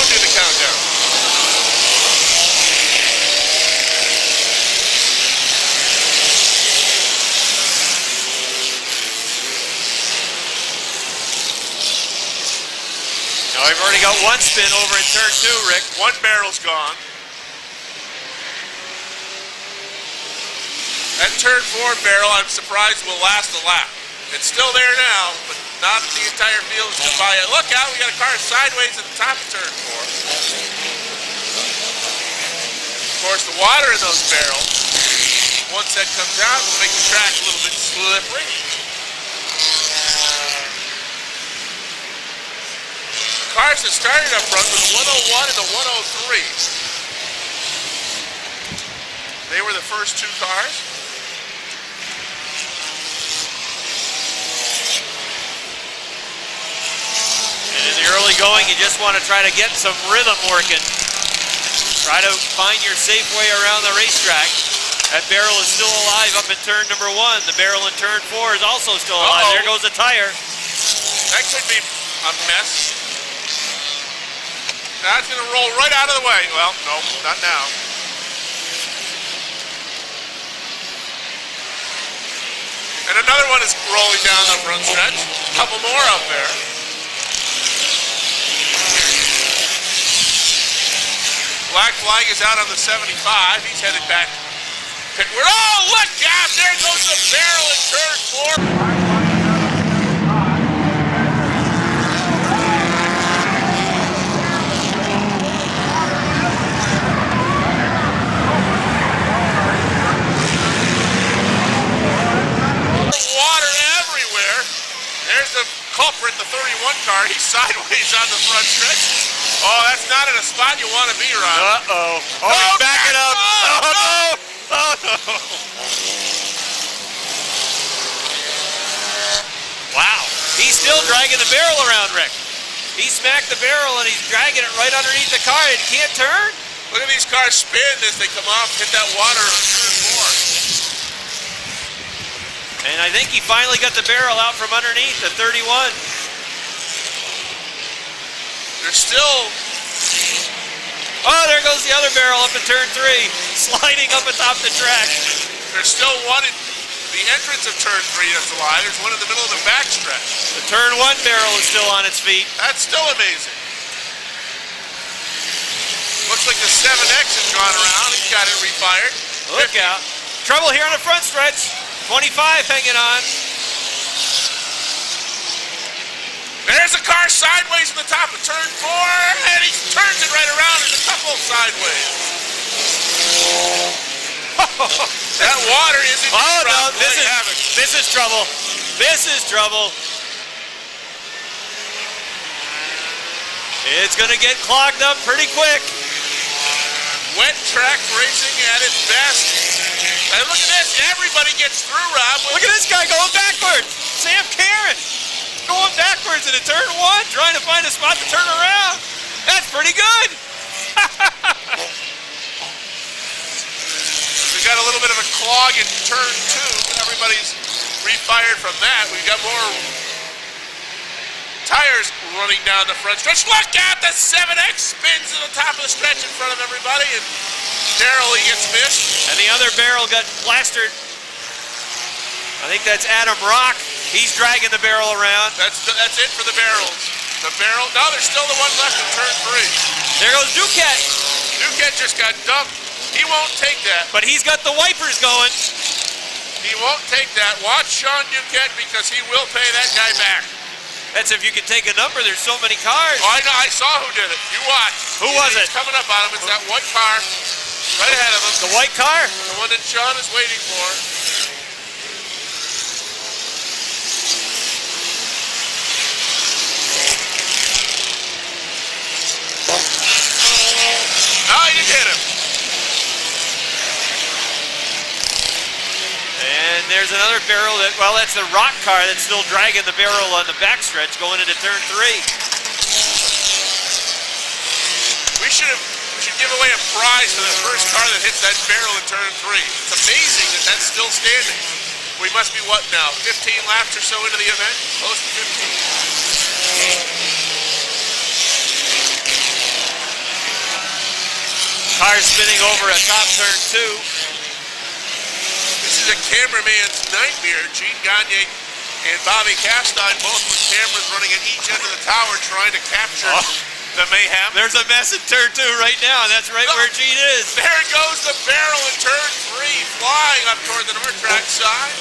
do the countdown. Now we've already got one spin over in turn 2, Rick. One barrel's gone. That turn 4 barrel, I'm surprised, will last a lap. It's still there now, but not the entire field is goodbye yet. Look out, we got a car sideways at the top of turn 4. Of course, the water in those barrels, once that comes out, will make the track a little bit slippery. The cars that started up front were the 101 and the 103. They were the first two cars. And in the early going, you just want to try to get some rhythm working. Try to find your safe way around the racetrack. That barrel is still alive up in turn number 1. The barrel in turn 4 is also still alive. There goes the tire. That could be a mess. Now it's going to roll right out of the way. Well, no, not now. And another one is rolling down the front stretch. A couple more up there. Black flag is out on the 75. He's headed back pitward. Oh, look out! There goes the barrel in turn 4. Water everywhere. There's the culprit, the 31 car. He's sideways on the front stretch. Oh, that's not in a spot you want to be, Ron. Uh-oh. Oh, he's backing up. Oh, no. Oh, no. Wow. He's still dragging the barrel around, Rick. He smacked the barrel, and he's dragging it right underneath the car, and he can't turn. Look at these cars spin as they come off, hit that water on turn 4. And I think he finally got the barrel out from underneath the 31. They're still... Oh, there goes the other barrel up in turn 3, sliding up atop the track. There's still one in the entrance of turn 3 that's alive. There's one in the middle of the backstretch. The turn 1 barrel is still on its feet. That's still amazing. Looks like the 7X has gone around. He's got it refired. Look out. Trouble here on the front stretch. 25 hanging on. There's a car sideways in the top of turn 4, and he turns it right around in a couple sideways. That water is in no, this is trouble. This is trouble. It's going to get clogged up pretty quick. Wet track racing at its best. And look at this, everybody gets through, Rob. Look at this guy going backwards. Sam Karen going backwards into turn 1, trying to find a spot to turn around. That's pretty good. We got a little bit of a clog in turn 2. Everybody's refired from that. We've got more tires running down the front stretch. Look out, the 7X spins to the top of the stretch in front of everybody, and Darrell, he gets missed. And the other barrel got plastered. I think that's Adam Rock. He's dragging the barrel around. That's it for the barrels. The barrel, no, there's still the one left in turn 3. There goes Duquette. Duquette just got dumped. He won't take that. But he's got the wipers going. He won't take that. Watch Sean Duquette, because he will pay that guy back. That's if you can take a number. There's so many cars. Oh, I know. I saw who did it. You watch. Who was it? He's coming up on him. It's that white car right ahead of him. The white car? The one that Sean is waiting for. No, he didn't hit him. And there's another barrel that, well, that's the Rock car that's still dragging the barrel on the backstretch going into turn 3. We should give away a prize for the first car that hits that barrel in turn 3. It's amazing that that's still standing. We must be what now? 15 laps or so into the event? Close to 15. Car spinning over a top turn 2. This is a cameraman's nightmare. Gene Gagne and Bobby Castine, both with cameras running at each end of the tower trying to capture the mayhem. There's a mess in turn 2 right now, and that's right where Gene is. There goes the barrel in turn 3, flying up toward the North Track side.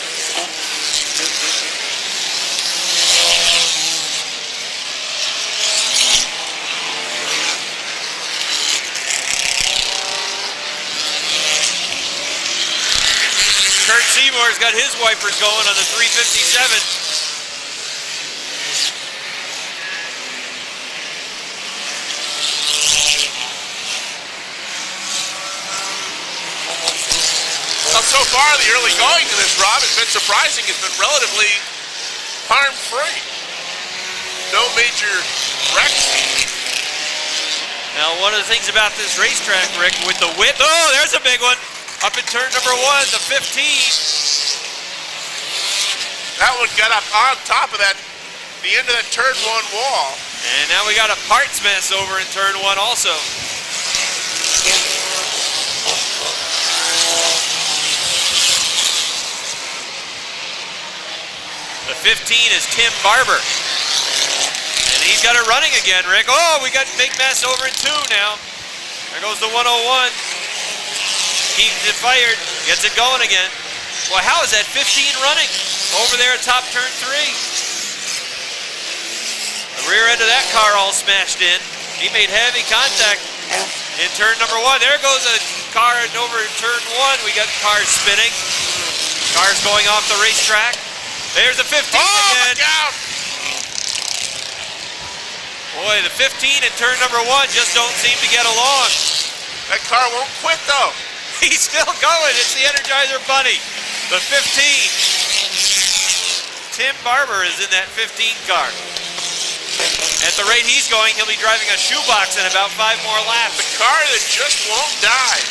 Kurt Seymour's got his wipers going on the 357. Well, so far, the early going in this, Rob, has been surprising. It's been relatively harm-free. No major wrecks. Now, one of the things about this racetrack, Rick, with the width, oh, there's a big one. Up in turn number 1, the 15. That one got up on top of that, the end of that turn 1 wall. And now we got a parts mess over in turn 1 also. The 15 is Tim Barber. And he's got it running again, Rick. Oh, we got big mess over in 2 now. There goes the 101. Keeps it fired, gets it going again. Well, how is that 15 running over there at top turn 3? The rear end of that car all smashed in. He made heavy contact in turn number 1. There goes a car over in turn 1. We got cars spinning. Cars going off the racetrack. There's the 15 again. Look out! Boy, the 15 in turn number 1 just don't seem to get along. That car won't quit, though. He's still going. It's the Energizer Bunny. The 15. Tim Barber is in that 15 car. At the rate he's going, he'll be driving a shoebox in about 5 more laps. The car that just won't die.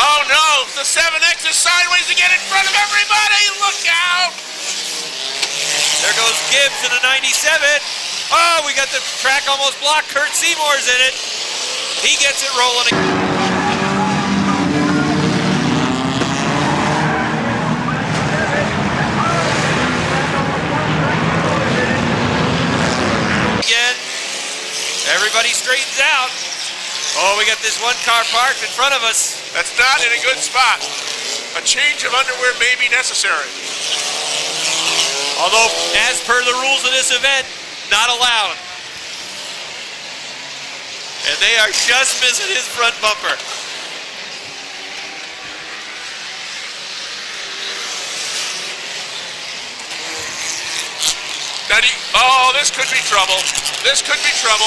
Oh no, the 7X is sideways to get in front of everybody. Look out! There goes Gibbs in a 97. Oh, we got the track almost blocked. Kurt Seymour's in it. He gets it rolling again. Everybody straightens out. Oh, we got this one car parked in front of us. That's not in a good spot. A change of underwear may be necessary. Although, as per the rules of this event, not allowed. And they are just missing his front bumper. Oh, this could be trouble. This could be trouble.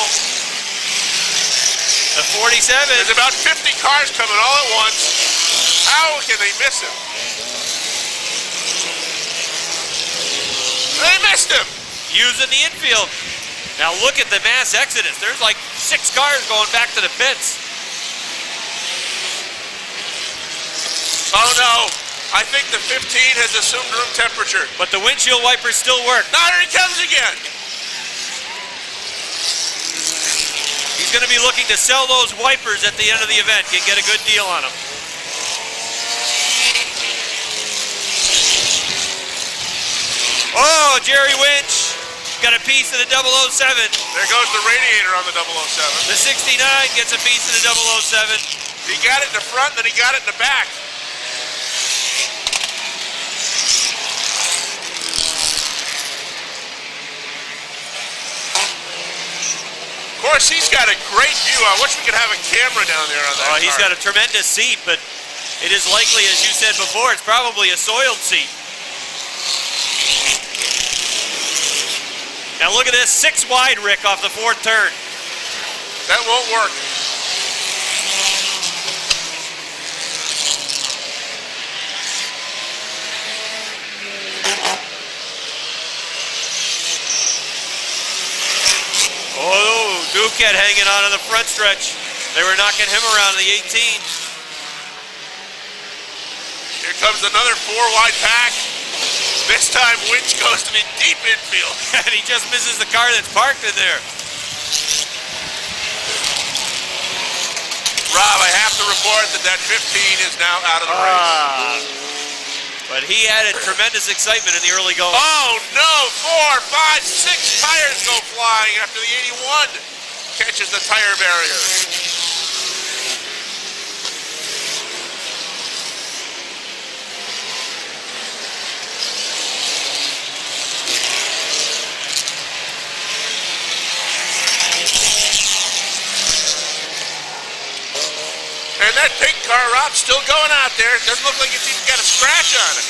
The 47. There's about 50 cars coming all at once. How can they miss him? They missed him. Using the infield. Now look at the mass exodus. There's like 6 cars going back to the pits. Oh no. I think the 15 has assumed room temperature. But the windshield wipers still work. Now here he comes again. He's going to be looking to sell those wipers at the end of the event. Can get a good deal on them. Oh, Jerry Winch got a piece of the 007. There goes the radiator on the 007. The 69 gets a piece of the 007. He got it in the front, then he got it in the back. Of course, he's got a great view. I wish we could have a camera down there on that car. He's got a tremendous seat, but it is likely, as you said before, it's probably a soiled seat. Now look at this, 6 wide, Rick, off the 4th turn. That won't work. Oh, Duquette hanging on in the front stretch. They were knocking him around in the 18. Here comes another 4-wide pack. This time Winch goes to the deep infield. And he just misses the car that's parked in there. Rob, I have report that that 15 is now out of the race. But he added tremendous excitement in the early going. Oh no, 4, 5, 6 tires go flying after the 81 catches the tire barrier. And that pink car, Rob's still going out there. Doesn't look like it's even got a scratch on it.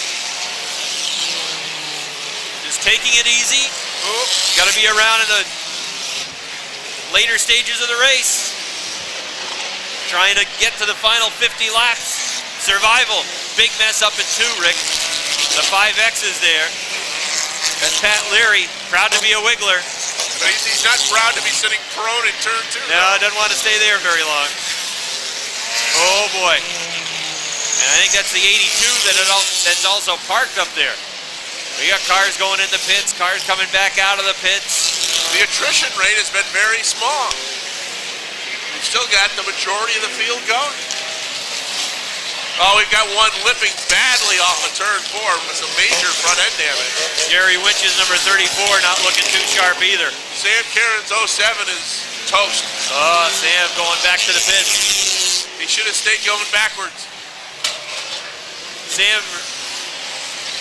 Just taking it easy. Got to be around in the later stages of the race. Trying to get to the final 50 laps. Survival. Big mess up in 2, Rick. The 5X is there. That's Pat Leary. Proud to be a Wiggler. But he's not proud to be sitting prone in turn 2. No, doesn't want to stay there very long. Oh boy. And I think that's the 82 that's also parked up there. We got cars going in the pits, cars coming back out of the pits. The attrition rate has been very small. We've still got the majority of the field going. Oh, we've got one lipping badly off of turn 4 with some major front end damage. Gary Winch's number 34 not looking too sharp either. Sam Cairns 07 is toast. Oh, Sam going back to the pits. He should have stayed going backwards. Sam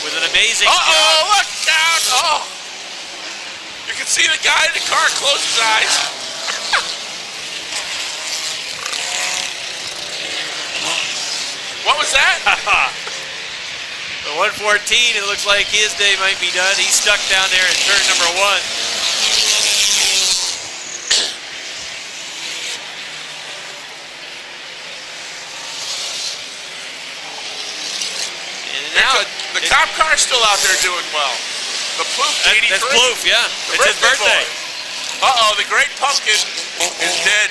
with an amazing job. Look out! Oh! You can see the guy in the car close his eyes. What was that? The 114, it looks like his day might be done. He's stuck down there in turn number 1. Now, the cop car's still out there doing well. The Plouffe 83. That's Plouffe, yeah. It's his birthday. Uh-oh, the Great Pumpkin is dead.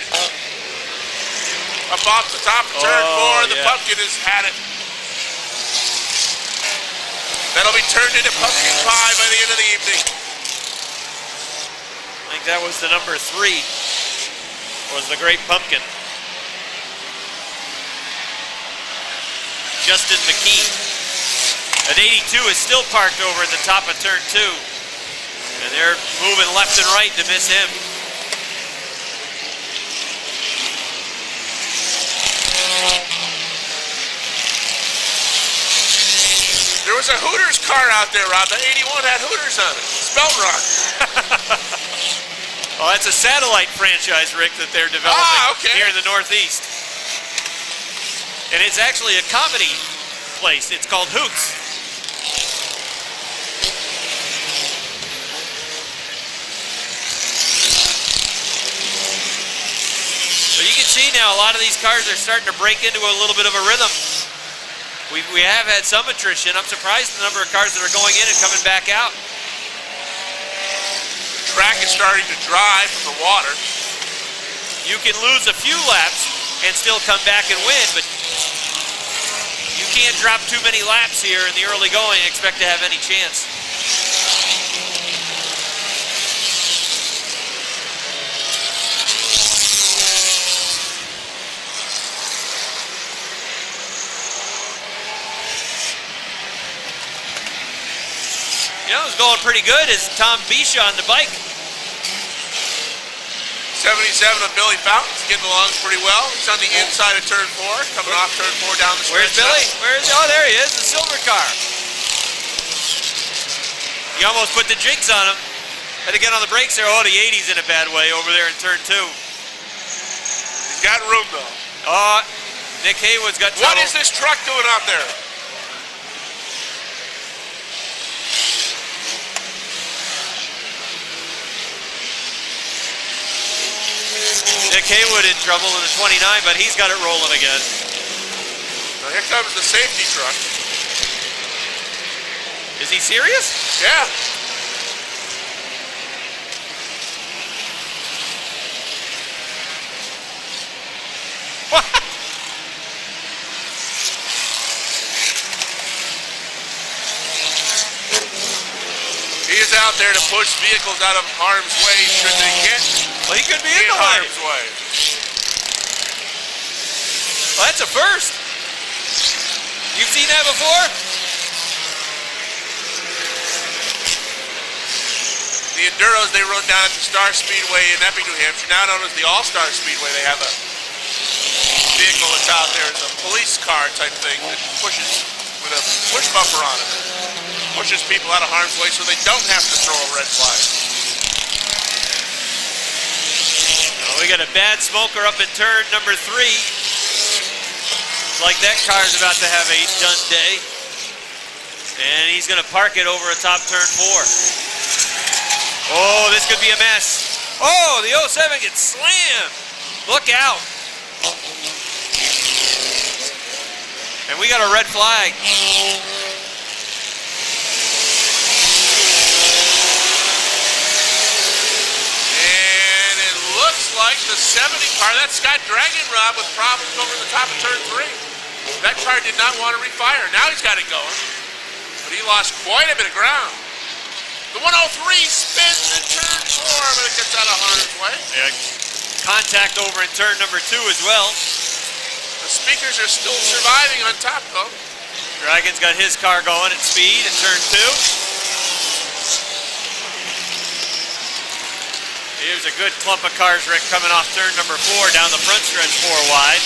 Up off the top of turn 4, the pumpkin has had it. That'll be turned into pumpkin pie by the end of the evening. I think that was the number 3, was the Great Pumpkin. Justin McKee. At 82 is still parked over at the top of turn 2. And they're moving left and right to miss him. There was a Hooters car out there, Rob. The 81 had Hooters on it. Spelled wrong. Well, that's a satellite franchise, Rick, that they're developing here in the Northeast. And it's actually a comedy place. It's called Hoots. So you can see now a lot of these cars are starting to break into a little bit of a rhythm. We have had some attrition. I'm surprised the number of cars that are going in and coming back out. The track is starting to dry from the water. You can lose a few laps and still come back and win, but you can't drop too many laps here in the early going and expect to have any chance. You know, it was going pretty good as Tom Bisha on the bike. 77 of Billy Fountain's getting along pretty well. He's on the inside of turn 4, coming off turn 4 down the stretch. Where's Billy? Where's he? Oh, there he is, the silver car. You almost put the jigs on him. Had to get on the brakes there. Oh, the 80's in a bad way over there in turn 2. He's got room though. Oh, Nick Haywood's got trouble. What is this truck doing out there? Nick Haywood in trouble in the 29, but he's got it rolling again. Now here comes the safety truck. Is he serious? Yeah. He is out there to push vehicles out of harm's way should they get Well, he could be in the harm's way. Well, that's a first. You've seen that before? The Enduros they rode down at the Star Speedway in Epping, New Hampshire, now known as the All-Star Speedway. They have a vehicle that's out there. It's a police car type thing that pushes with a push bumper on it. Pushes people out of harm's way so they don't have to throw a red flag. Well, we got a bad smoker up in turn number 3. Like that car's about to have a done day. And he's going to park it over atop turn 4. Oh, this could be a mess. Oh, the 07 gets slammed. Look out. And we got a red flag. And it looks like the 70 car, that's Scott Dragon Rob with problems over the top of turn 3. That car did not want to refire. Now he's got it going. But he lost quite a bit of ground. The 103 spins in turn 4, but it gets out of harm's way. Yeah, contact over in turn number 2 as well. The speakers are still surviving on top, though. Dragon's got his car going at speed in turn 2. Here's a good clump of cars, Rick, coming off turn number 4 down the front stretch 4 wide.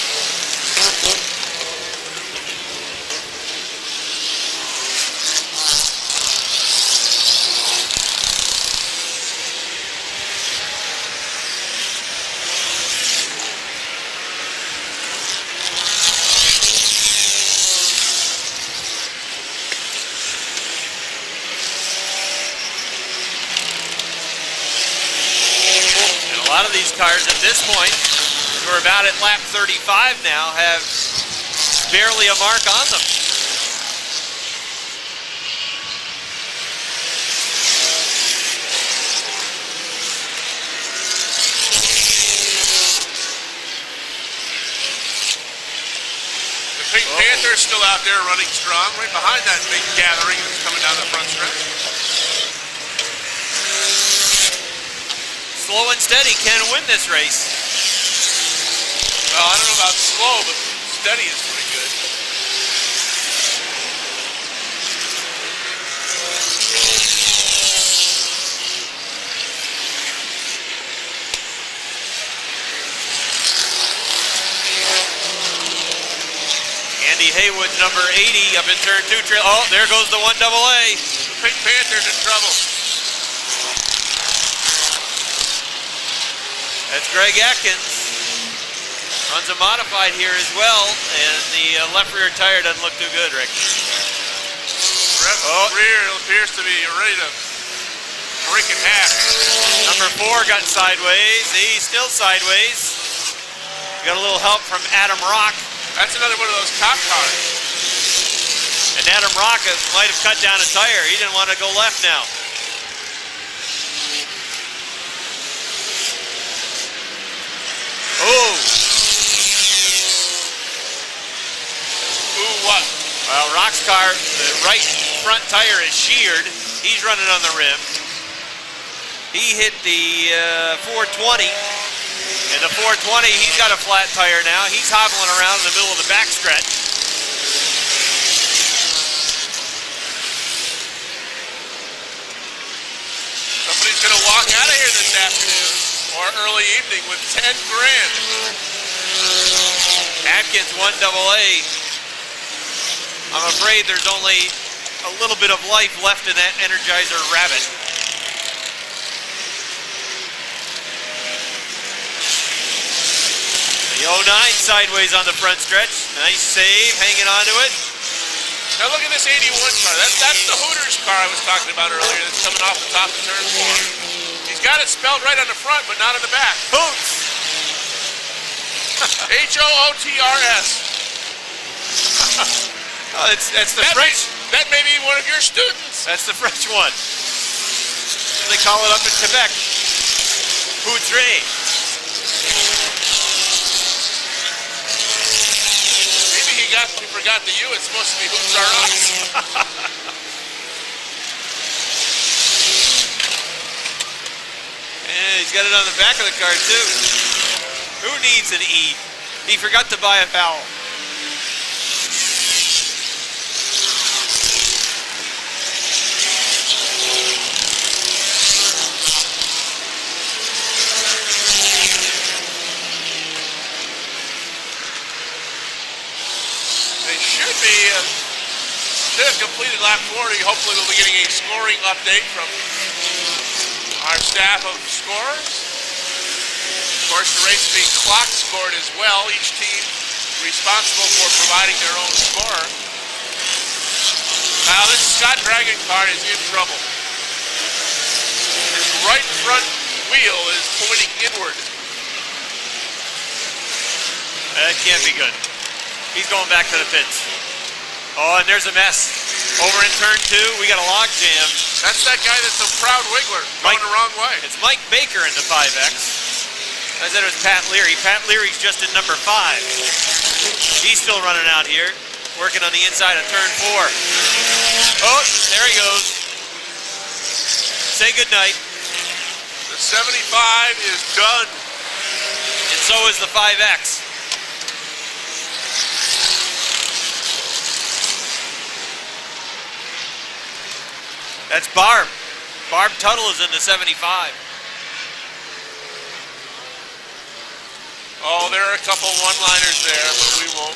A lot of these cars at this point, we're about at lap 35 now, have barely a mark on them. The Pink Panther's still out there running strong, right behind that big gathering that's coming down the front stretch. Slow and steady can win this race. Well, I don't know about slow, but steady is pretty good. Andy Haywood, number 80, up in turn 2. Oh, there goes the 1AA. The Pink Panther's in trouble. That's Greg Atkins. Runs a modified here as well, and the left rear tire doesn't look too good, Rick. Rear appears to be ready to break in half. Number 4 got sideways. He's still sideways. Got a little help from Adam Rock. That's another one of those cop cars. And Adam Rock might have cut down a tire. He didn't want to go left now. Oh! Ooh, what? Well, Rock's car, the right front tire is sheared. He's running on the rim. He hit the 420. And the 420, he's got a flat tire now. He's hobbling around in the middle of the backstretch. Somebody's going to walk out of here this afternoon or early evening with 10 grand. Atkins 1AA. I'm afraid there's only a little bit of life left in that Energizer Rabbit. The 09 sideways on the front stretch. Nice save, hanging on to it. Now look at this 81 car. That's the Hooters car I was talking about earlier that's coming off the top of turn 4. He's got it spelled right on the front, but not on the back. Hoots! H-O-O-T-R-S. Oh, that's the French. That may be one of your students. That's the French one. They call it up in Quebec. Poutre. Maybe he forgot the U. It's supposed to be Hoots Are Us. Yeah, he's got it on the back of the car too. Who needs an E? He forgot to buy a vowel. Did have completed lap 40. Hopefully we'll be getting a scoring update from our staff of scorers. Of course, the race being clock scored as well. Each team responsible for providing their own score. Now this Scott Dragon car is in trouble. His right front wheel is pointing inward. That can't be good. He's going back to the pits. Oh, and there's a mess. Over in turn 2, we got a log jam. That's that guy that's a proud wiggler, going the wrong way. It's Mike Baker in the 5X. I said it was Pat Leary. Pat Leary's just in number 5. He's still running out here, working on the inside of turn 4. Oh, there he goes. Say goodnight. The 75 is done. And so is the 5X. That's Barb. Barb Tuttle is in the 75. Oh, there are a couple one-liners there, but we won't.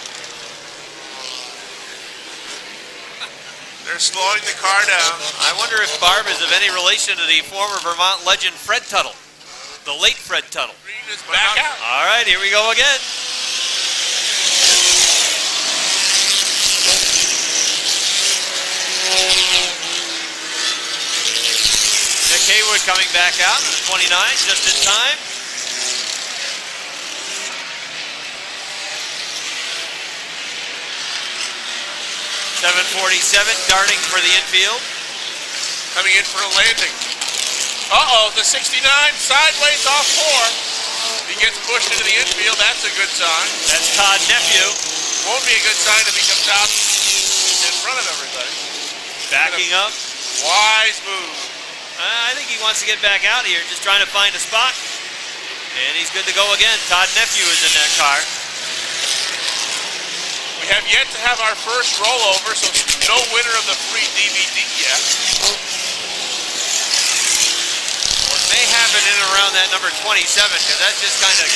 They're slowing the car down. I wonder if Barb is of any relation to the former Vermont legend Fred Tuttle, the late Fred Tuttle. Green is back out. All right, here we go again. Nick Haywood coming back out in the 29, just in time. .747 darting for the infield. Coming in for a landing. Uh-oh, the 69 sideways off 4. He gets pushed into the infield. That's a good sign. That's Todd Nephew. Won't be a good sign if he comes out in front of everybody. Backing up. Wise move. I think he wants to get back out here, just trying to find a spot. And he's good to go again. Todd Nephew is in that car. We have yet to have our first rollover, so no winner of the free DVD yet. Well, it may happen in and around that number 27, because that's just kind of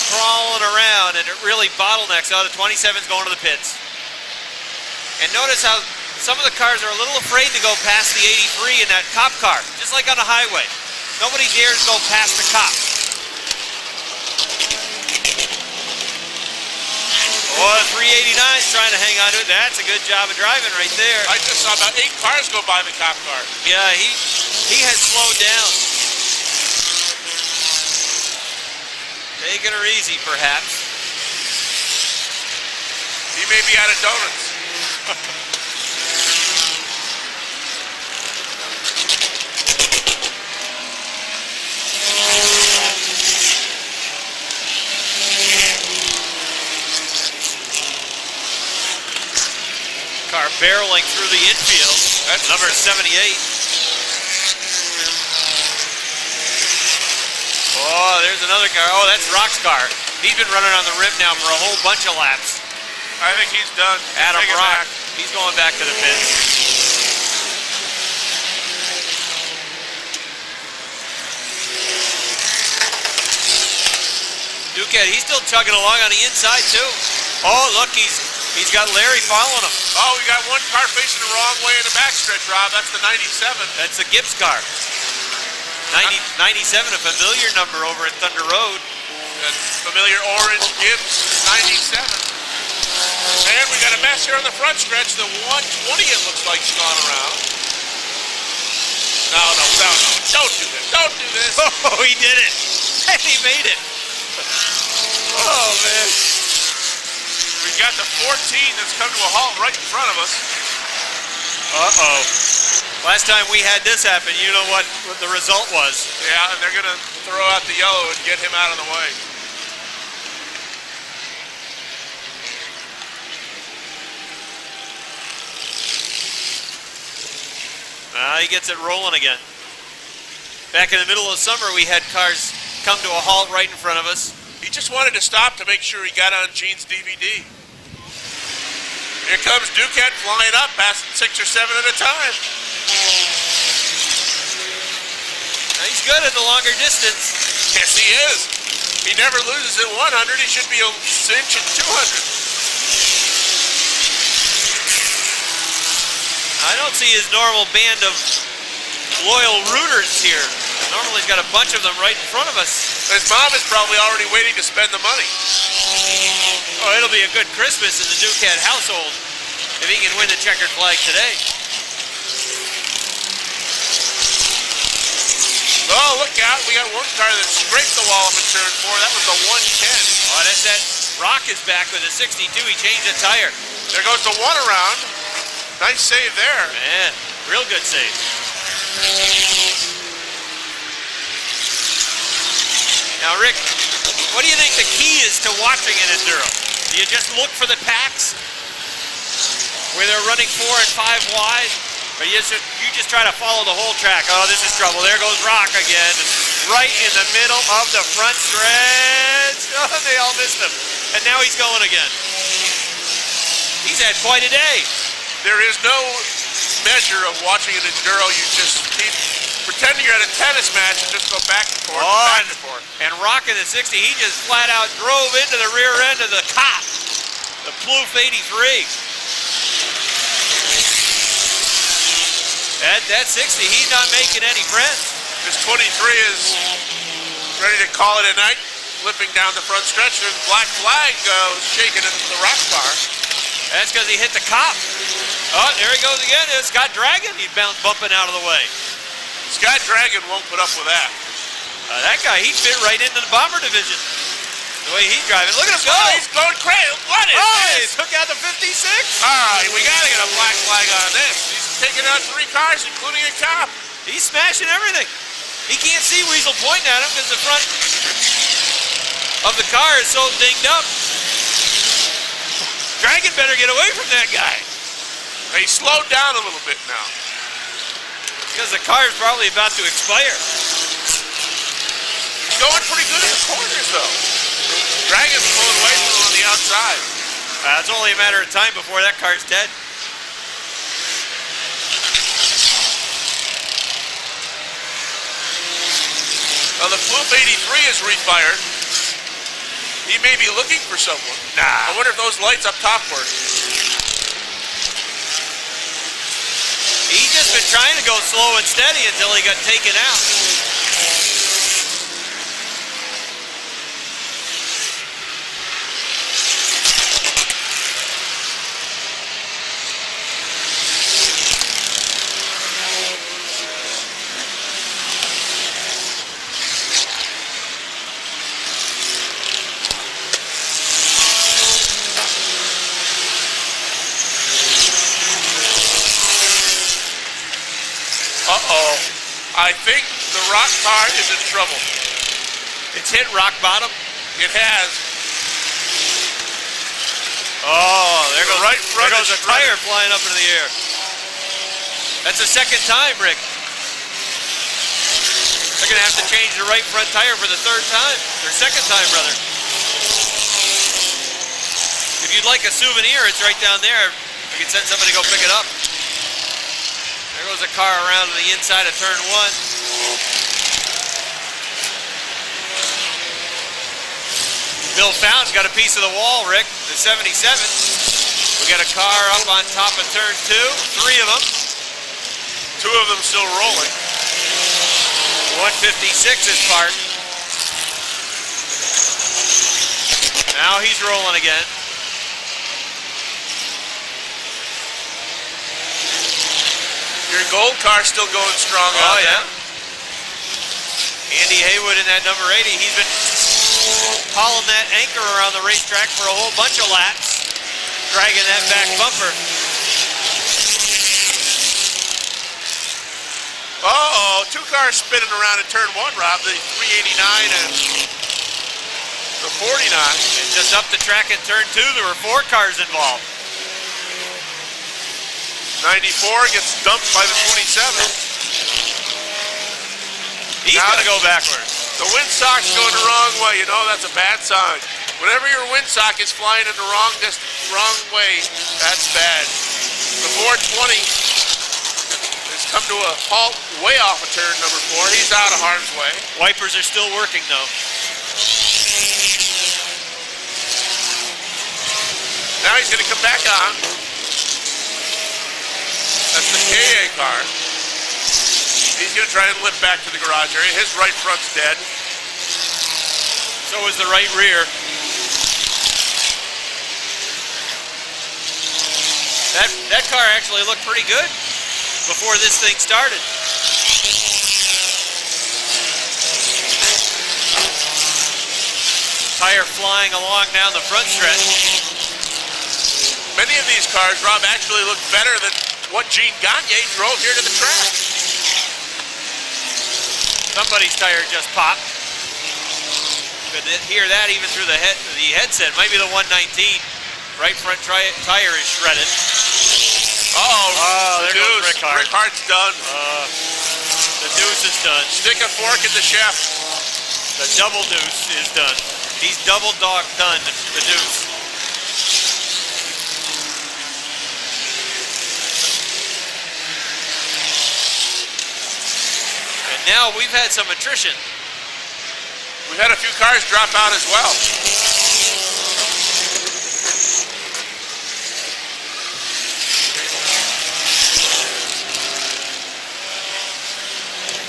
crawling around, and it really bottlenecks. Oh, the 27's going to the pits. And notice how some of the cars are a little afraid to go past the 83 in that cop car, just like on a highway. Nobody dares go past the cop. Oh, the 389's trying to hang on to it. That's a good job of driving right there. I just saw about 8 cars go by the cop car. Yeah, he has slowed down. Taking her easy, perhaps. He may be out of donuts. Car barreling through the infield. That's number 78. Oh, there's another car. Oh, that's Rock's car. He's been running on the rim now for a whole bunch of laps. I think he's done. Adam Rock. He's going back to the pits. Duquette, he's still chugging along on the inside too. Oh, look, he's got Larry following him. Oh, we got one car facing the wrong way in the backstretch, Rob. That's the 97. That's the Gibbs car. 97, a familiar number over at Thunder Road. That familiar orange Gibbs 97. And we got a mess here on the front stretch. The 120, it looks like, has gone around. No. Don't do this. Don't do this. Oh, he did it. And he made it. Oh, man. We've got the 14 that's come to a halt right in front of us. Uh-oh. Last time we had this happen, you know what the result was. Yeah, and they're going to throw out the yellow and get him out of the way. He gets it rolling again. Back in the middle of summer, we had cars come to a halt right in front of us. He just wanted to stop to make sure he got on Gene's DVD. Here comes Duquette flying up, passing 6 or 7 at a time. Now he's good at the longer distance. Yes, he is. He never loses at 100. He should be a cinch at 200. I don't see his normal band of loyal rooters here. Normally he's got a bunch of them right in front of us. His mom is probably already waiting to spend the money. Oh, it'll be a good Christmas in the Duquette household if he can win the checkered flag today. Oh, look out. We got one car that scraped the wall up in turn 4. That was the 110. Oh, that's that. Rock is back with a 62. He changed the tire. There goes the one around. Nice save there. Man, real good save. Now, Rick, what do you think the key is to watching an Enduro? Do you just look for the packs where they're running 4 and 5 wide? Or you just try to follow the whole track? Oh, this is trouble. There goes Rock again. Right in the middle of the front stretch. Oh, they all missed him. And now he's going again. He's had quite a day. There is no measure of watching an Enduro. You just keep pretending you're at a tennis match and just go back and forth and back and forth. And Rock in the 60, he just flat out drove into the rear end of the cop, the Plouffe 83. That 60, he's not making any friends. This 23 is ready to call it a night, flipping down the front stretch. There's the black flag shaking into the Rock car. That's because he hit the cop. Oh, there he goes again. It's Scott Dragon. He's bumping out of the way. Scott Dragon won't put up with that. That guy, he fit right into the bomber division. The way he's driving. Look at him go. He's going crazy. What is this? He took out the 56. All right, we got to get a black flag on this. He's taking out 3 cars, including a cop. He's smashing everything. He can't see Weasel pointing at him because the front of the car is so dinged up. Dragon better get away from that guy. He slowed down a little bit now. Because the car is probably about to expire. He's going pretty good in the corners, though. Dragon's pulling away from him on the outside. It's only a matter of time before that car's dead. Well, the Plouffe 83 is refired. He may be looking for someone. Nah. I wonder if those lights up top work. He's just been trying to go slow and steady until he got taken out. Uh-oh. I think the Rock car is in trouble. It's hit rock bottom. It has. Oh, there goes, right front there goes a tire flying up into the air. That's the second time, Rick. They're going to have to change the right front tire for the third time. Or second time, rather. If you'd like a souvenir, it's right down there. You can send somebody to go pick it up. There goes a car around to the inside of turn 1. Bill Fountain's got a piece of the wall, Rick, the 77. We got a car up on top of turn 2, 3 of them. 2 of them still rolling. 156 is parked. Now he's rolling again. Your gold car's still going strong out there. Andy Haywood in that number 80. He's been hauling that anchor around the racetrack for a whole bunch of laps, dragging that back bumper. Uh-oh, 2 cars spinning around in turn 1, Rob. The 389 and the 49. And just up the track in turn 2, there were 4 cars involved. 94 gets dumped by the 27. He's going to go backwards. The windsock's going the wrong way. You know, that's a bad sign. Whenever your windsock is flying in the wrong way, that's bad. The 420 has come to a halt way off of turn number 4. He's out of harm's way. Wipers are still working, though. Now he's going to come back on. That's the KA car. He's going to try and limp back to the garage area. His right front's dead. So is the right rear. That car actually looked pretty good before this thing started. Tire flying along down the front stretch. Many of these cars, Rob, actually look better than what Gene Gagne drove here to the track. Somebody's tire just popped. Could hear that even through the headset. Maybe the 119. Right front tire is shredded. Oh, there goes Rick Hart. Rick Hart's done. The deuce is done. Stick a fork in the shaft. The double deuce is done. He's double dog done, the deuce. And now we've had some attrition. We've had a few cars drop out as well.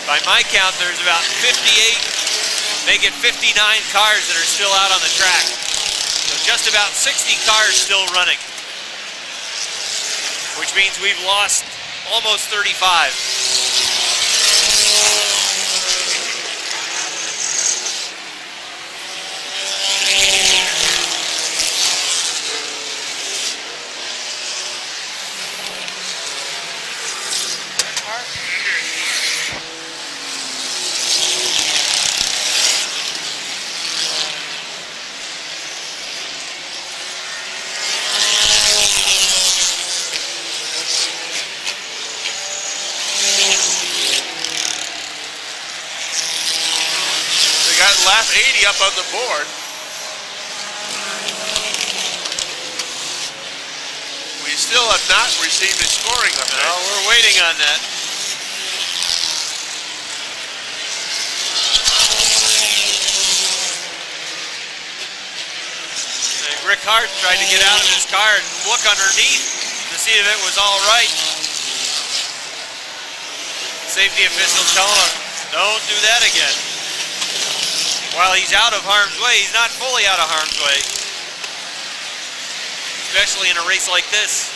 By my count, there's about 58, make it 59 cars that are still out on the track. So just about 60 cars still running, which means we've lost almost 35. Lap 80 up on the board. We still have not received a scoring update. No, we're waiting on that. Rick Hart tried to get out of his car and look underneath to see if it was all right. Safety officials telling him, don't do that again. While he's out of harm's way, he's not fully out of harm's way. Especially in a race like this.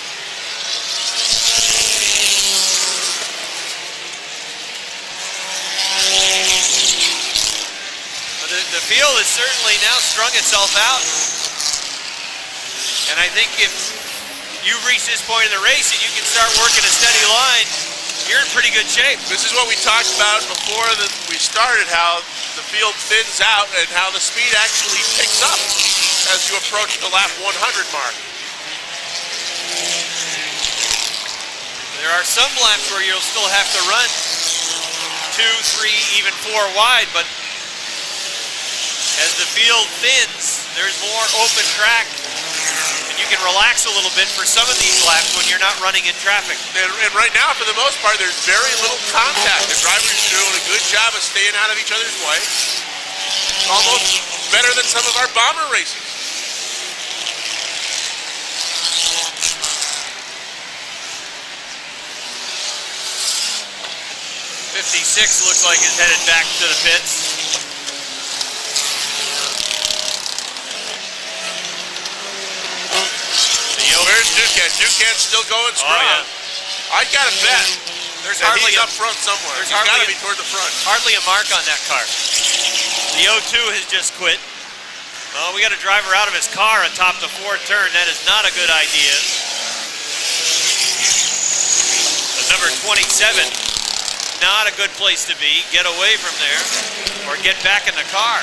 But the field has certainly now strung itself out. And I think if you reach this point in the race and you can start working a steady line, you're in pretty good shape. This is what we talked about before we started, how the field thins out and how the speed actually picks up as you approach the lap 100 mark. There are some laps where you'll still have to run 2, 3, even 4 wide, but as the field thins, there's more open track. And you can relax a little bit for some of these laps when you're not running in traffic. And right now, for the most part, there's very little contact. The drivers are doing a good job of staying out of each other's way. It's almost better than some of our bomber races. '56 looks like it's headed back to the pits. Where's Duquette? Duquette's still going strong. Oh, yeah. I got to bet. He's up front somewhere. He's got to be toward the front. Hardly a mark on that car. The 02 has just quit. Well, we got a driver out of his car atop the 4th turn. That is not a good idea. The number 27, not a good place to be. Get away from there or get back in the car.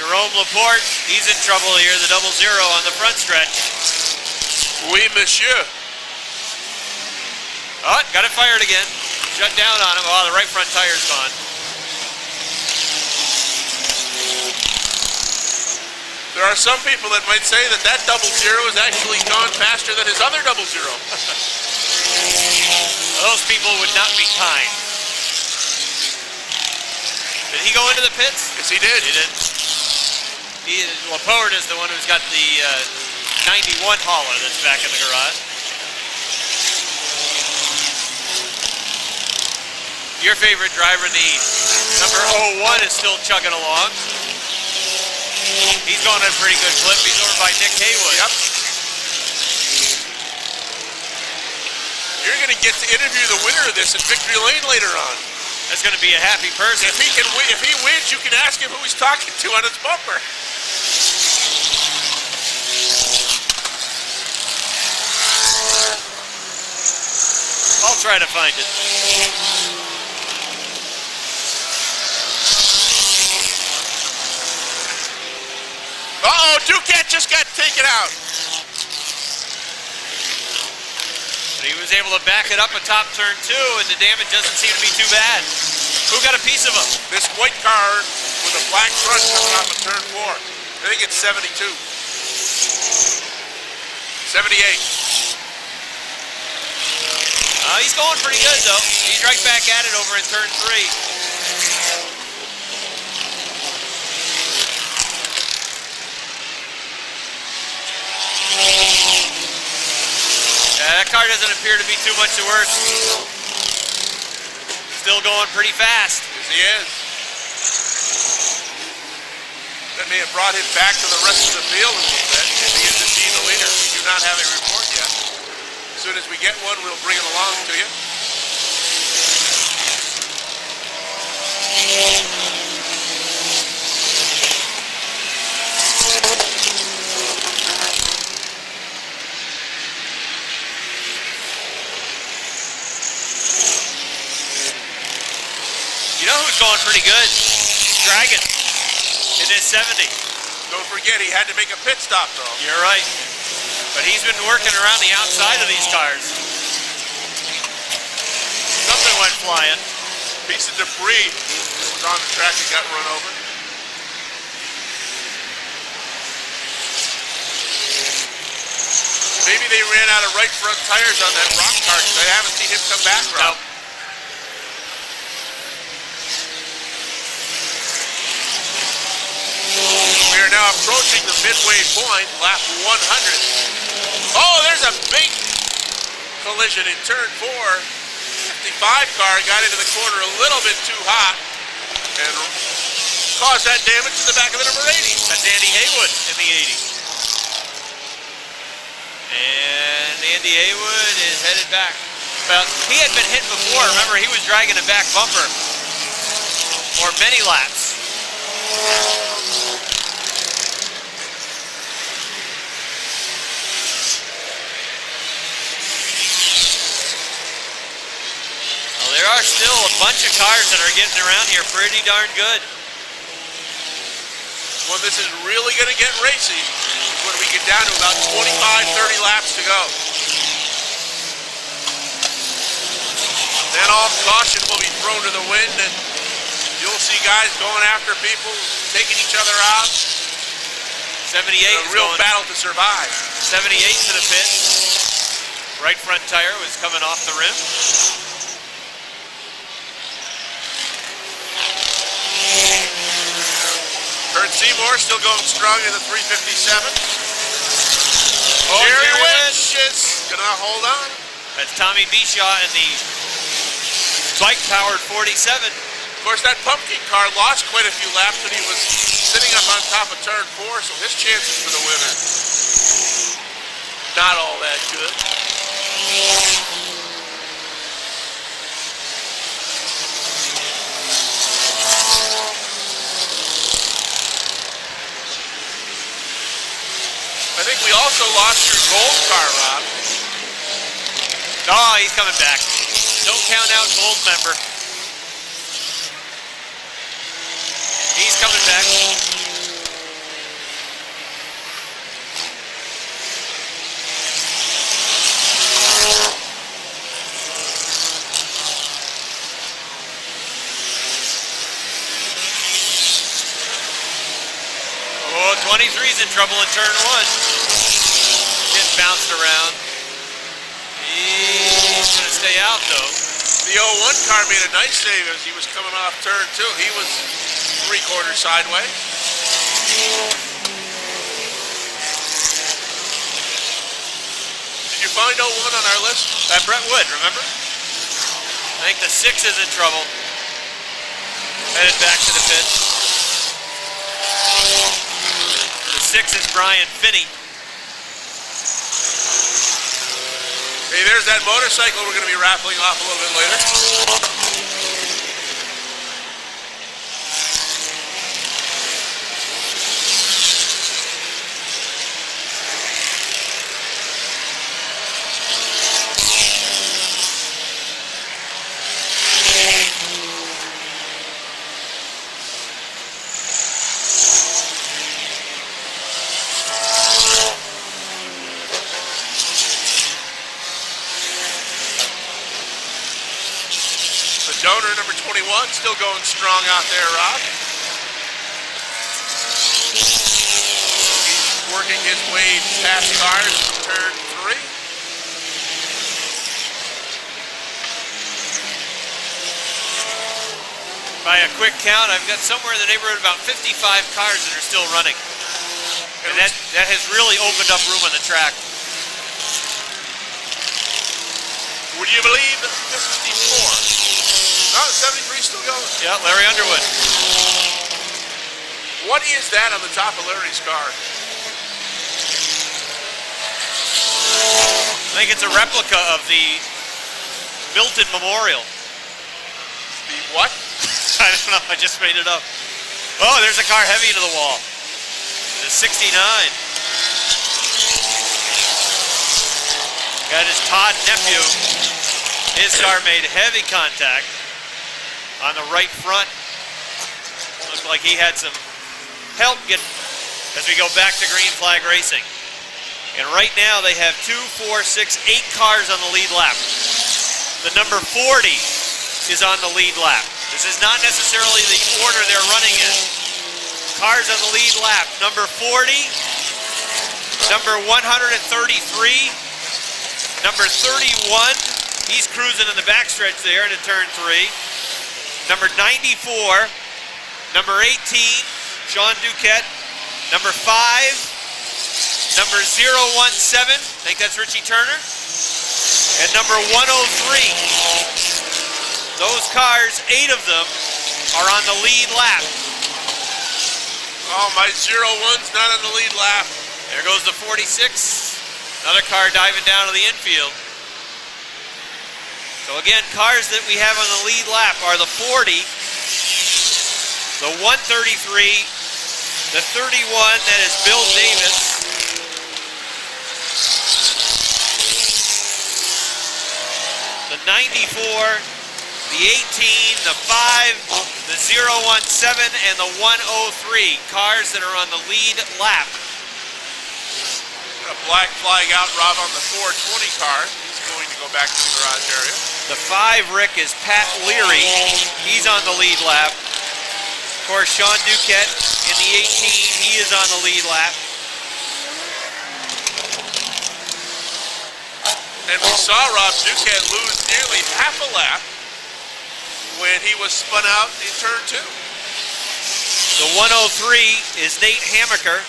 Jerome Laporte, he's in trouble here, the 00 on the front stretch. Oui, monsieur. Oh, got it fired again. Shut down on him. Oh, the right front tire's gone. There are some people that might say that 00 has actually gone faster than his other 00. Those people would not be kind. Did he go into the pits? Yes, he did. He did. Laporte is the one who's got the 91 hauler that's back in the garage. Your favorite driver, the number 01, is still chugging along. He's going at a pretty good clip. He's over by Nick Haywood. Yep. You're going to get to interview the winner of this at Victory Lane later on. That's going to be a happy person. If he wins, you can ask him who he's talking to on his bumper. I'll try to find it. Uh-oh, Duquette just got taken out. But he was able to back it up atop turn 2, and the damage doesn't seem to be too bad. Who got a piece of him? This white car with a black front coming off of turn 4. I think it's 72. 78. He's going pretty good, though. He's right back at it over in turn 3. That car doesn't appear to be too much the worse. Still going pretty fast. Yes, he is. That may have brought him back to the rest of the field a little bit, if he is indeed the leader. We do not have a report yet. As soon as we get one, we'll bring it along to you. You know who's going pretty good? Dragon in his 70. Don't forget, he had to make a pit stop, though. You're right. But he's been working around the outside of these cars. Something went flying. Piece of debris was on the track and got run over. Maybe they ran out of right front tires on that rock car because I haven't seen him come back, Rob. Nope. We are now approaching the midway point, lap 100. Oh, there's a big collision in turn 4. 55 car got into the corner a little bit too hot and caused that damage to the back of the number 80. That's Andy Haywood in the 80. And Andy Haywood is headed back. Well, he had been hit before. Remember, he was dragging a back bumper for many laps. There are still a bunch of cars that are getting around here pretty darn good. Well, this is really going to get racy when we get down to about 25, 30 laps to go. Then all caution will be thrown to the wind, and you'll see guys going after people, taking each other out. 78 a real battle to survive. 78 to the pit. Right front tire was coming off the rim. Kurt Seymour still going strong in the 357. Oh, Jerry Winch is gonna hold on. That's Tommy Bishaw in the bike-powered 47. Of course, that pumpkin car lost quite a few laps when he was sitting up on top of turn 4, so his chances for the winner, not all that good. I think we also lost your gold car, Rob. Oh, he's coming back. Don't count out gold member. He's coming back. Oh, 23's in trouble in turn 1. Getting bounced around. He's going to stay out, though. The 01 car made a nice save as he was coming off turn 2. He was 3/4 sideways. Did you find 01 on our list? That Brett Wood, remember? I think the 6 is in trouble. Headed back to the pit. The 6 is Brian Finney. Hey, there's that motorcycle we're going to be raffling off a little bit later. Donor number 21 still going strong out there, Rob. He's working his way past cars from turn 3. By a quick count, I've got somewhere in the neighborhood about 55 cars that are still running. And that has really opened up room on the track. Would you believe 54? No, 73 still going. Yeah, Larry Underwood. What is that on the top of Larry's car? I think it's a replica of the Milton Memorial. The what? I don't know, I just made it up. Oh, there's a car heavy into the wall. The 69. Got his Todd nephew. His car made heavy contact on the right front. Looked like he had some help getting as we go back to green flag racing. And right now they have 2, 4, 6, 8 cars on the lead lap. The number 40 is on the lead lap. This is not necessarily the order they're running in. Cars on the lead lap. Number 40, number 133, number 31. He's cruising in the backstretch there into turn 3. Number 94, number 18, Sean Duquette. Number 5, number 017, I think that's Richie Turner. And number 103. Those cars, 8 of them, are on the lead lap. Oh, my 01's not on the lead lap. There goes the 46. Another car diving down to the infield. So again, cars that we have on the lead lap are the 40, the 133, the 31, that is Bill Davis, the 94, the 18, the 5, the 017, and the 103, cars that are on the lead lap. A black flag out, Rob, on the 420 car. He's going to go back to the garage area. The 5, Rick, is Pat Leary. He's on the lead lap. Of course, Sean Duquette in the 18, he is on the lead lap. And we saw Rob Duquette lose nearly half a lap when he was spun out in turn 2. The 103 is Nate Hamaker.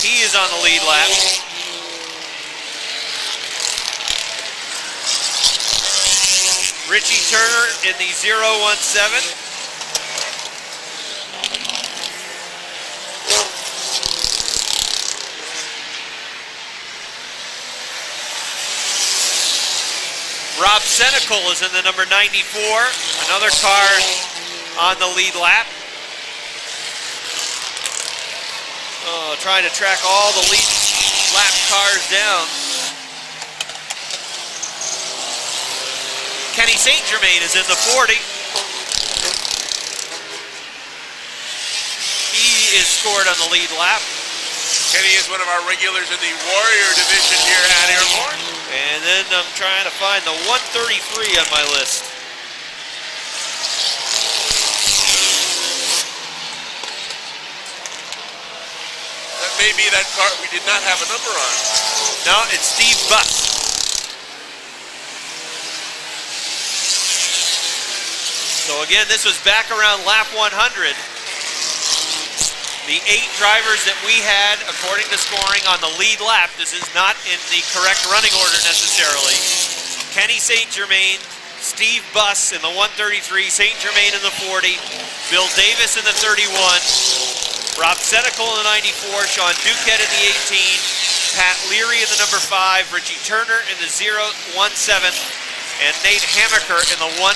He is on the lead lap. Richie Turner in the 017. Rob Senecal is in the number 94, another car on the lead lap. Oh, trying to track all the lead lap cars down. Kenny St. Germain is in the 40. He is scored on the lead lap. Kenny is one of our regulars in the Warrior division here at Airborne. And then I'm trying to find the 133 on my list. That may be that car we did not have a number on. No, it's Steve Buss. So again, this was back around lap 100. The 8 drivers that we had, according to scoring on the lead lap, this is not in the correct running order necessarily. Kenny St. Germain, Steve Buss in the 133, St. Germain in the 40, Bill Davis in the 31, Rob Senecal in the 94, Sean Duquette in the 18, Pat Leary in the number 5, Richie Turner in the 017, and Nate Hamaker in the 103.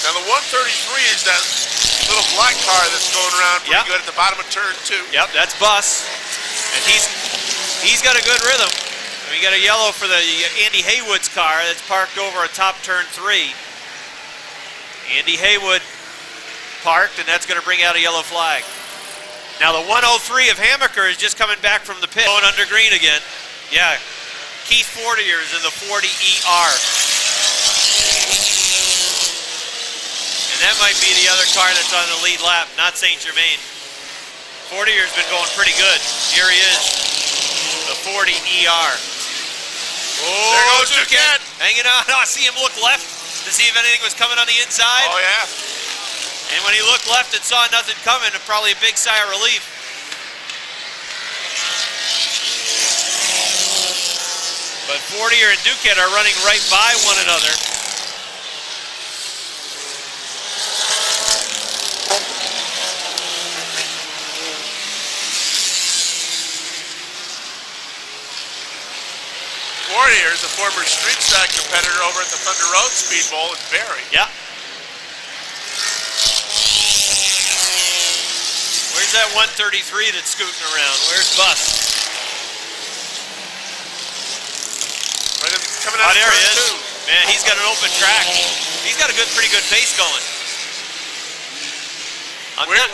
Now the 133 is that little black car that's going around pretty good at the bottom of turn 2. Yep, that's Buss. And he's got a good rhythm. We got a yellow for the Andy Haywood's car that's parked over atop turn 3. Andy Haywood parked, and that's going to bring out a yellow flag. Now the 103 of Hamaker is just coming back from the pit. Going under green again. Yeah, Keith Fortier is in the 40 ER. And that might be the other car that's on the lead lap, not St. Germain. Fortier's been going pretty good. Here he is, the 40 ER. Oh, there goes Duquette. Hanging on. I see him look left to see if anything was coming on the inside. Oh, yeah. And when he looked left and saw nothing coming, probably a big sigh of relief. But Fortier and Duquette are running right by one another. Fortier is a former street stock competitor over at the Thunder Road Speed Bowl in Barrie. Yeah. Where's that 133 that's scooting around? Where's Buss? Right, coming out there of he turn is. 2. Man, he's got an open track. He's got a pretty good pace going.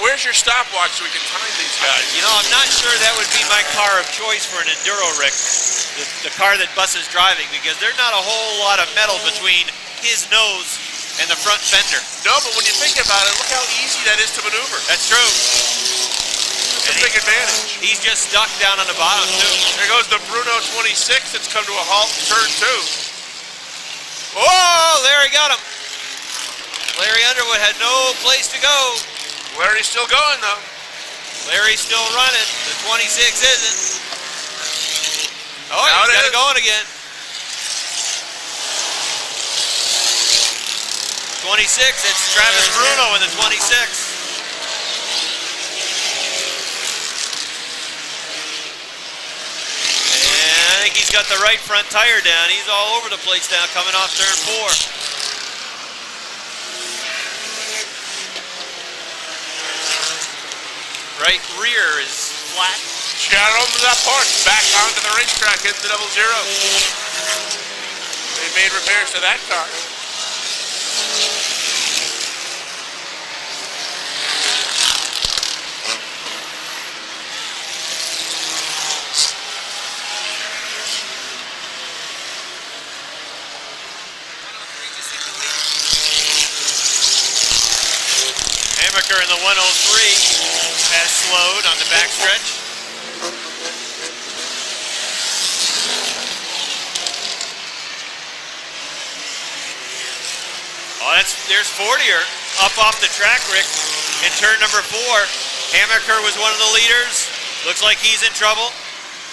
Where's your stopwatch so we can time these guys? You know, I'm not sure that would be my car of choice for an Enduro, Rick. The car that Buss is driving, because there's not a whole lot of metal between his nose and the front fender. No, but when you think about it, look how easy that is to maneuver. That's true. That's a big advantage. He's just stuck down on the bottom, too. There goes the Bruno 26 that's come to a halt in turn 2. Oh, Larry got him. Larry Underwood had no place to go. Larry's still going, though. Larry's still running. The 26 isn't. Oh, now he's got it going again. 26, it's Travis Bruno in the 26. And I think he's got the right front tire down. He's all over the place now, coming off turn 4. Right rear is flat. Got over that part, back onto the racetrack into 00. They made repairs to that car. Hamaker in the 103 has slowed on the backstretch. Oh, there's Fortier up off the track, Rick, in turn number 4. Hamaker was one of the leaders. Looks like he's in trouble.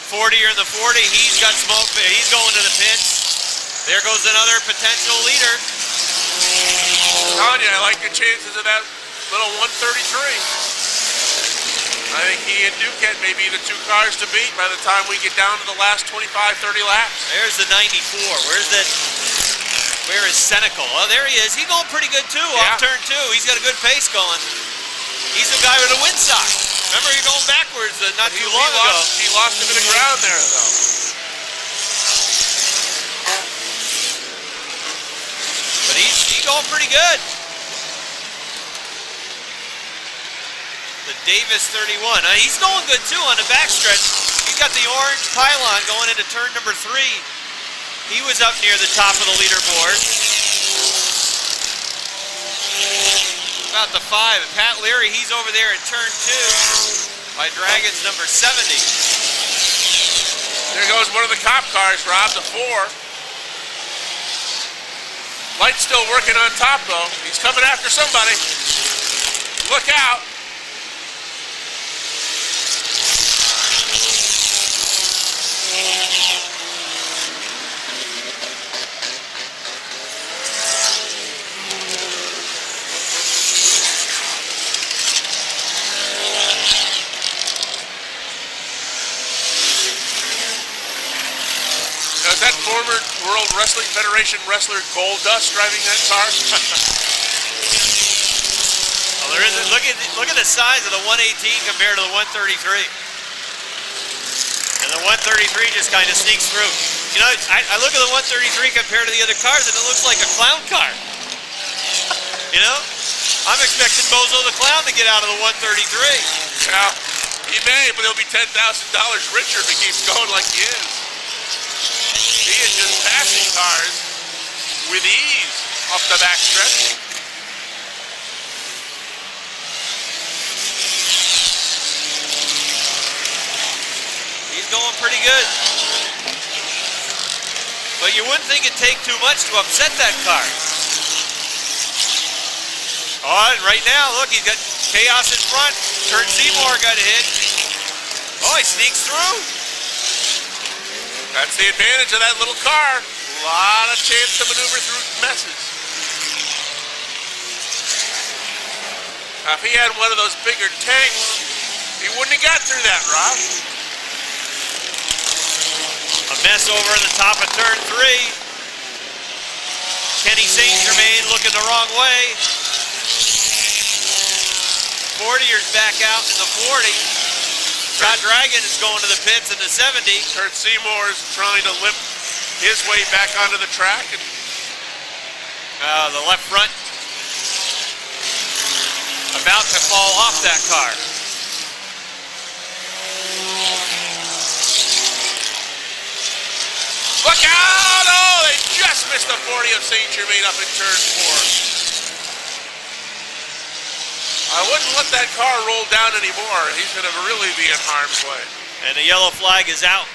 Fortier in the 40, he's got smoke. He's going to the pits. There goes another potential leader. Telling you, I like the chances of that little 133. I think he and Duquette may be the 2 cars to beat by the time we get down to the last 25, 30 laps. There's the 94. Where is Senecal? Oh, there he is. He's going pretty good, too, off turn 2. He's got a good pace going. He's the guy with the windsock. Remember, you're going backwards not too long ago. He lost a bit of ground there, though. But he's going pretty good. The Davis 31. He's going good, too, on the backstretch. He's got the orange pylon going into turn number 3. He was up near the top of the leaderboard. About the 5. And Pat Leary, he's over there in turn 2 by Dragons number 70. There goes one of the cop cars, Rob, the 4. Light's still working on top, though. He's coming after somebody. Look out. Is that former World Wrestling Federation wrestler Goldust driving that car? Well, there isn't. Look at the size of the 118 compared to the 133. And the 133 just kind of sneaks through. You know, I look at the 133 compared to the other cars, and it looks like a clown car. You know, I'm expecting Bozo the Clown to get out of the 133. Yeah, he may, but he'll be $10,000 richer if he keeps going like he is. He is just passing cars with ease off the back stretch. He's going pretty good. But you wouldn't think it'd take too much to upset that car. Oh, and right now, look, he's got chaos in front. Kurt Seymour got hit. Oh, he sneaks through. That's the advantage of that little car. A lot of chance to maneuver through messes. Now, if he had one of those bigger tanks, he wouldn't have got through that, Rob. A mess over at the top of turn 3. Kenny St. Germain looking the wrong way. 40ers back out in the 40. Scott Dragon is going to the pits in the 70. Kurt Seymour is trying to limp his way back onto the track. And the left front about to fall off that car. look out! Oh, they just missed the 40 of St. Germain up in turn 4. I wouldn't let that car roll down anymore. He's going to really be in harm's way. And the yellow flag is out.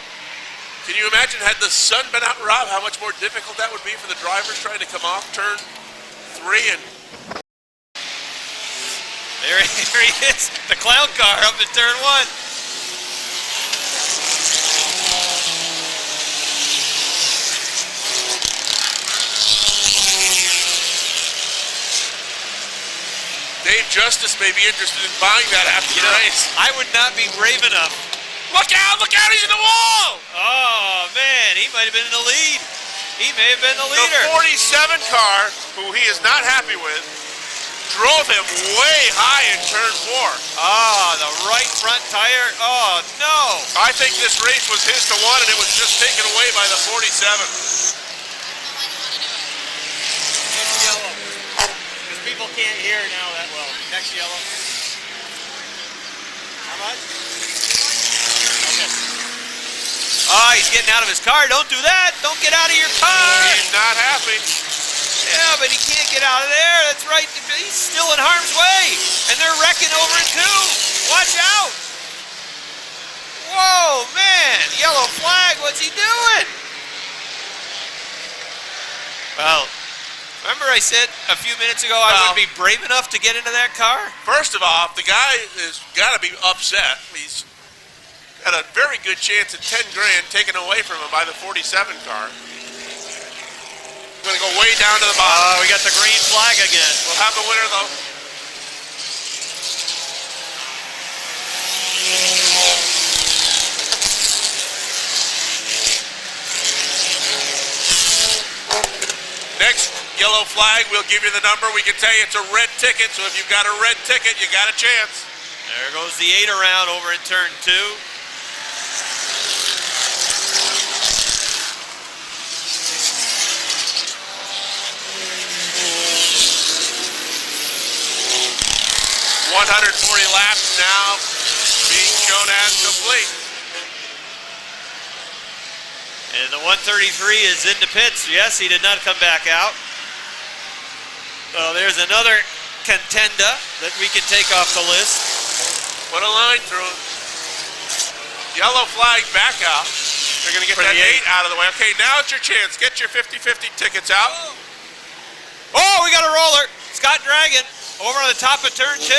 Can you imagine, had the sun been out, Rob, how much more difficult that would be for the drivers trying to come off turn 3? And there he is, the clown car up in turn 1. Dave Justice may be interested in buying that after the race. I would not be brave enough. Look out, he's in the wall! Oh, man, he might have been in the lead. He may have been the leader. The 47 car, who he is not happy with, drove him way high in turn 4. Ah, the right front tire. Oh, no. I think this race was his to win, and it was just taken away by the 47. People can't hear now that well. Next yellow. How much? Okay. Oh, he's getting out of his car. Don't do that. Don't get out of your car. He's not happy. Yeah, but he can't get out of there. That's right. He's still in harm's way. And they're wrecking over it too. Watch out. Whoa, man. Yellow flag. What's he doing? Well, remember I said a few minutes ago I would be brave enough to get into that car? First of all, the guy has got to be upset. He's got a very good chance at 10 grand taken away from him by the 47 car. We're going to go way down to the bottom. Oh, we got the green flag again. We'll have the winner, though. Next yellow flag, we'll give you the number. We can tell you it's a red ticket, so if you've got a red ticket, you got a chance. There goes the 8 around over in turn 2. Laps now being shown as complete. And the 133 is in the pits. Yes, he did not come back out. So there's another contender that we can take off the list. Put a line through it. Yellow flag back out. They're going to get that 8 out of the way. Okay, now it's your chance. Get your 50-50 tickets out. Oh, we got a roller. Scott Dragon over on the top of turn 2.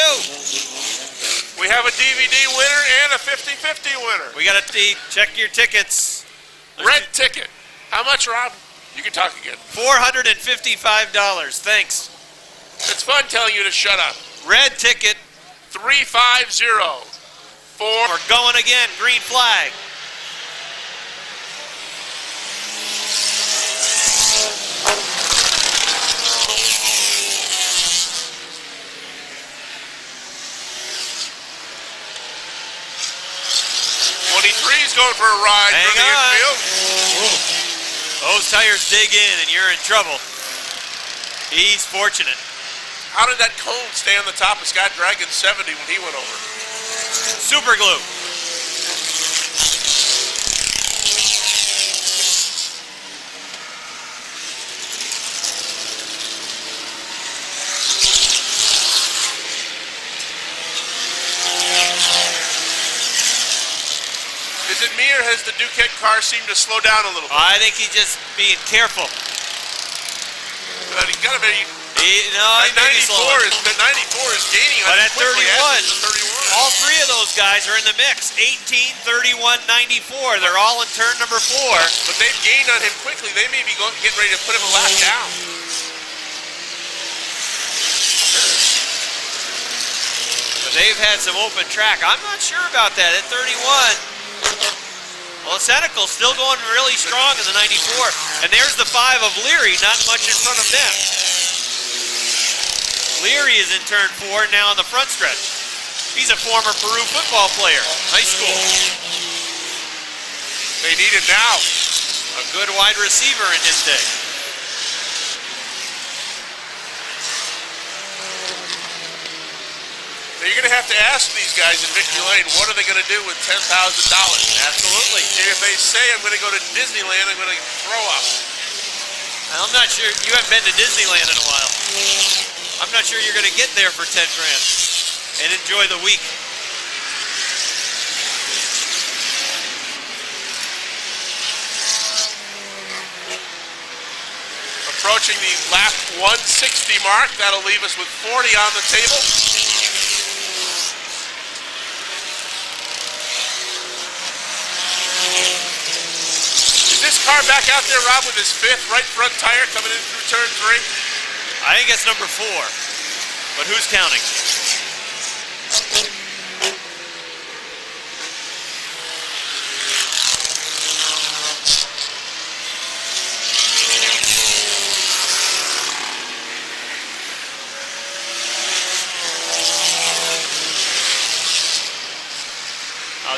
We have a DVD winner and a 50-50 winner. We got to check your tickets. Red ticket. How much, Rob? You can talk again. $455. Thanks. It's fun telling you to shut up. Red ticket. 350. We're going again. Green flag. He's going for a ride Hang from the on. infield. Those tires dig in and you're in trouble. He's fortunate. How did that cone stay on the top of Scott Dragon's 70 when he went over? Super glue. Is it me or has the Duquette car seemed to slow down a little bit? I think he's just being careful. But he's got to be. That 94 is gaining on but him at quickly 31, after the 31. all three of those guys are in the mix. 18, 31, 94. They're all in turn number 4. But they've gained on him quickly. They may be getting ready to put him a lap down. But they've had some open track. I'm not sure about that. At 31, well, Senecal still going really strong in the 94. And there's the 5 of Leary, not much in front of them. Leary is in turn 4 now on the front stretch. He's a former Peru football player, high school. They need it now. A good wide receiver in his day. Now you're going to have to ask these guys in Victory Lane, what are they going to do with $10,000? Absolutely. And if they say, I'm going to go to Disneyland, I'm going to throw up. I'm not sure. You haven't been to Disneyland in a while. I'm not sure you're going to get there for 10 grand and enjoy the week. Approaching the lap 160 mark. That'll leave us with 40 on the table. Is this car back out there, Rob, with his 5th right front tire coming in through turn 3? I think it's number 4, but who's counting?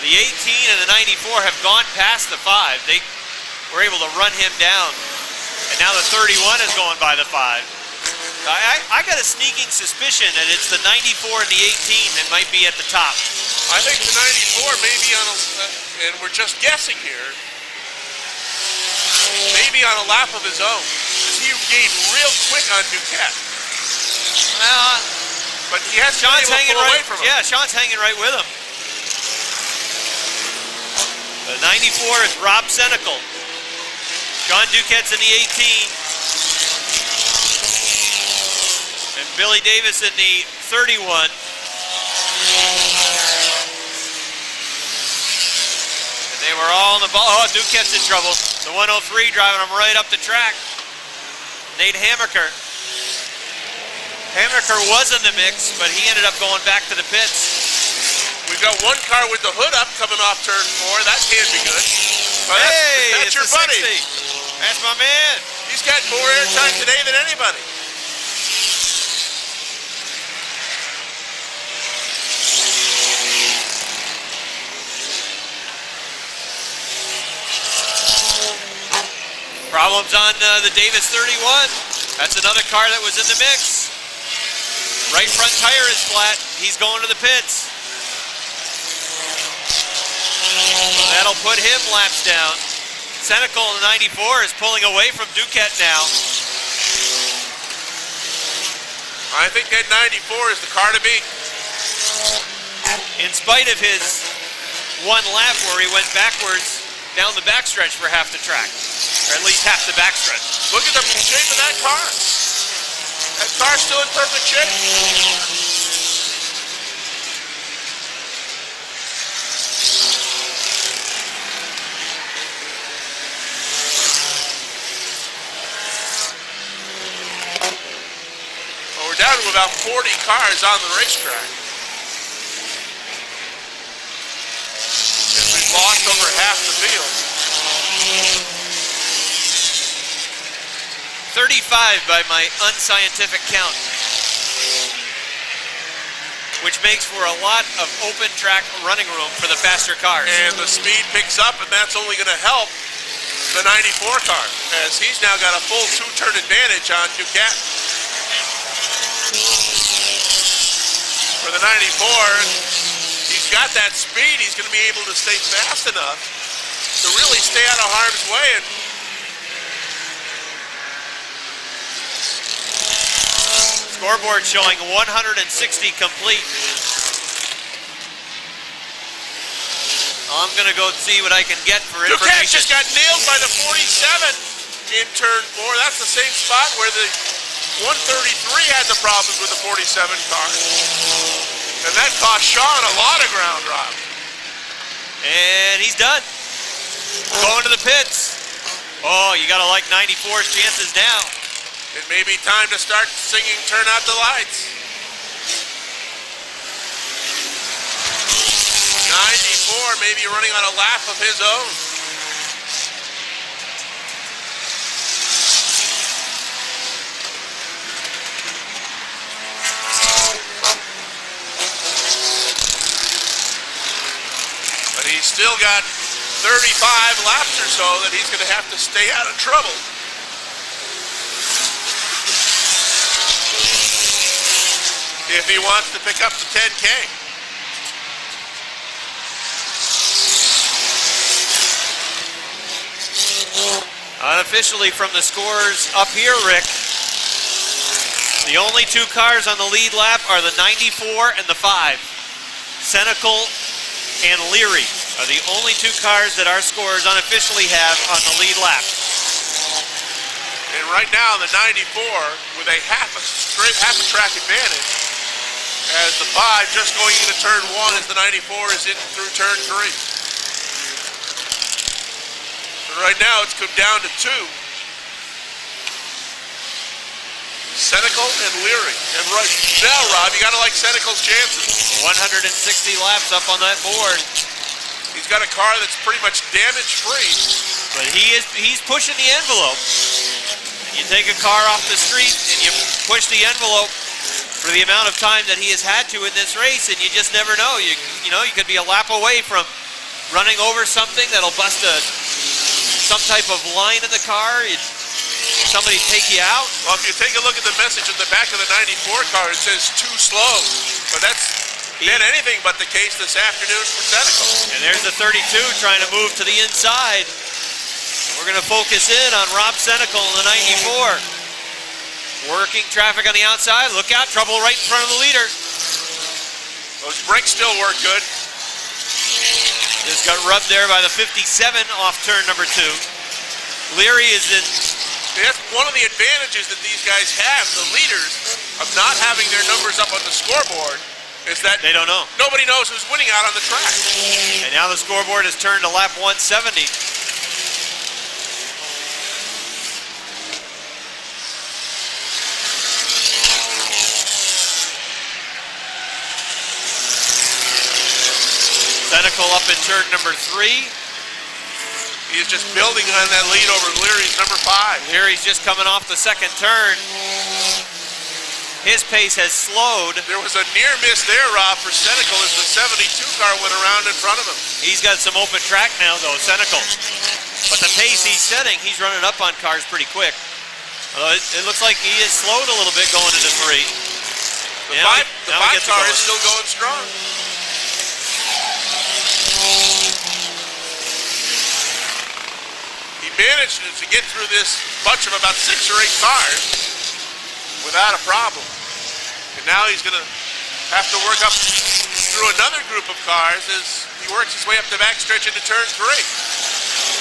The 18 and the 94 have gone past the 5. They were able to run him down. And now the 31 is going by the 5. I got a sneaking suspicion that it's the 94 and the 18 that might be at the top. I think the 94 may be on a, and we're just guessing here, maybe on a lap of his own. Because he gained real quick on Duquette. But he has Sean's hanging away right from him. Yeah, Sean's hanging right with him. The 94 is Rob Senecal. John Duquette's in the 18. And Billy Davis in the 31. And they were all in the ball. Oh, Duquette's in trouble. The 103 driving him right up the track. Nate Hammaker. Hammaker was in the mix, but he ended up going back to the pits. We've got one car with the hood up coming off turn 4. That can be good. Well, Hey, that's your buddy. 60. That's my man. He's got more airtime today than anybody. Problems on the Davis 31. That's another car that was in the mix. Right front tire is flat. He's going to the pits. That'll put him laps down. Senecal in the 94 is pulling away from Duquette now. I think that 94 is the car to beat. In spite of his one lap where he went backwards down the backstretch for half the track. Or at least half the backstretch. Look at the shape of that car. That car's still in perfect shape. Well, we're down to about 40 cars on the racetrack. And we've lost over half the field. 35 by my unscientific count, which makes for a lot of open track running room for the faster cars. And the speed picks up, and that's only going to help the 94 car, as he's now got a full two-turn advantage on Ducat. For the 94, he's got that speed. He's going to be able to stay fast enough to really stay out of harm's way. And scoreboard showing 160 complete. I'm gonna go see what I can get for information. Ducat just got nailed by the 47 in turn 4. That's the same spot where the 133 had the problems with the 47 car. And that cost Sean a lot of ground, Rob. And he's done. Going to the pits. Oh, you gotta like 94's chances now. It may be time to start singing Turn Out the Lights. 94 may be running on a lap of his own. But he's still got 35 laps or so that he's going to have to stay out of trouble. If he wants to pick up the 10K. Unofficially from the scores up here, Rick, the only two cars on the lead lap are the 94 and the 5. Senecal and Leary are the only two cars that our scores unofficially have on the lead lap. And right now, the 94 with a half a track advantage, as the 5 just going into turn 1 as the 94 is in through turn 3. But right now, it's come down to 2. Senecal and Leary. And right now, Rob, you gotta like Senecal's chances. 160 laps up on that board. He's got a car that's pretty much damage-free. But he's pushing the envelope. You take a car off the street and you push the envelope for the amount of time that he has had to in this race, and you just never know. You know, you could be a lap away from running over something that'll bust some type of line in the car. Somebody take you out. Well, if you take a look at the message in the back of the 94 car, it says too slow. But that's been anything but the case this afternoon for Senecal. And there's the 32 trying to move to the inside. We're going to focus in on Rob Senecal in the 94. Working traffic on the outside. Look out, trouble right in front of the leader. Those brakes still work good. Just got rubbed there by the 57 off turn number 2. Leary is in. That's one of the advantages that these guys have, the leaders, of not having their numbers up on the scoreboard, is that they don't know. Nobody knows who's winning out on the track. And now the scoreboard has turned to lap 170. Senecal up in turn number 3. He's just building on that lead over Leary's number 5. Leary's just coming off the second turn. His pace has slowed. There was a near miss there, Rob, for Senecal as the 72 car went around in front of him. He's got some open track now, though, Senecal. But the pace he's setting, he's running up on cars pretty quick. Although it looks like he is slowed a little bit going into 3. The 5 car is still going strong. He managed to get through this bunch of about 6 or 8 cars without a problem. And now he's going to have to work up through another group of cars as he works his way up the backstretch into turn 3.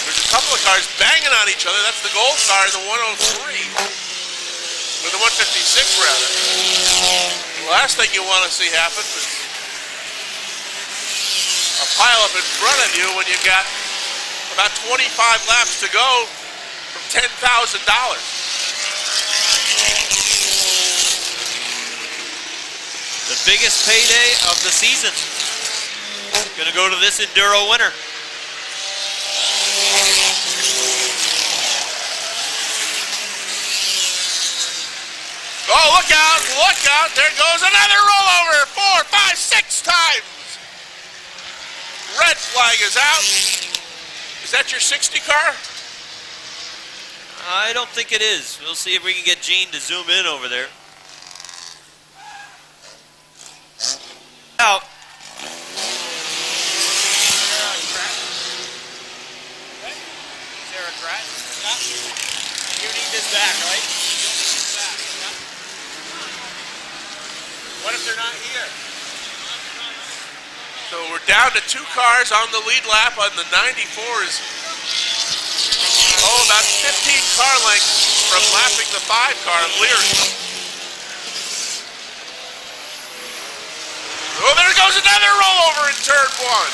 There's a couple of cars banging on each other. That's the gold car, the 103. With the 156, rather. The last thing you want to see happen is a pile up in front of you when you've got about 25 laps to go from $10,000. The biggest payday of the season. Gonna go to this Enduro winner. Oh, look out, look out. There goes another rollover. 4, 5, 6 times. Red flag is out. Is that your 60 car? I don't think it is. We'll see if we can get Gene to zoom in over there. Out. Is there a crash? You need this back, right? You don't need this back. What if they're not here? So we're down to 2 cars on the lead lap on the 94 is, about 15 car lengths from lapping the 5 car of Leary. Oh, there goes another rollover in turn 1.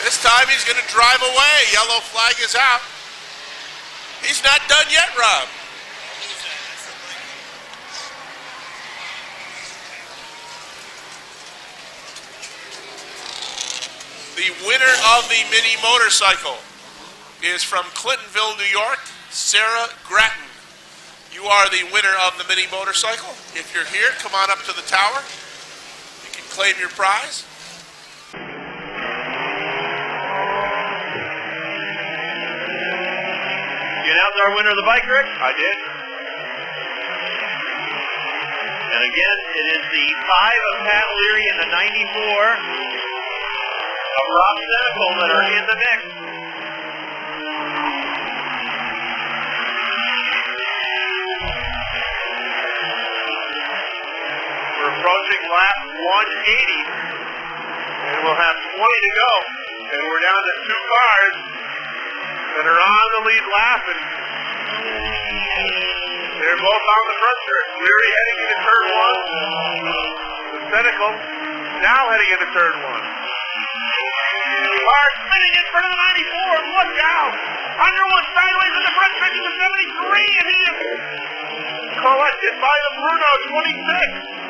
This time he's going to drive away. Yellow flag is out. He's not done yet, Rob. The winner of the mini motorcycle is from Clintonville, New York, Sarah Grattan. You are the winner of the mini motorcycle. If you're here, come on up to the tower. You can claim your prize. You announced our winner of the bike, Rick? I did. And again, it is the 5 of Pat Leary and the 94 of Rob Senecal that are in the mix. We're approaching lap 180, and we'll have 20 to go. And we're down to 2 cars that are on the lead lap, and they're both on the front stretch. Leary heading into turn 1. The Senecal now heading into turn 1. Car spinning in front of the 94. Look out! Underwood sideways in the front stretch of the 73, and he is collected by the Bruno 26.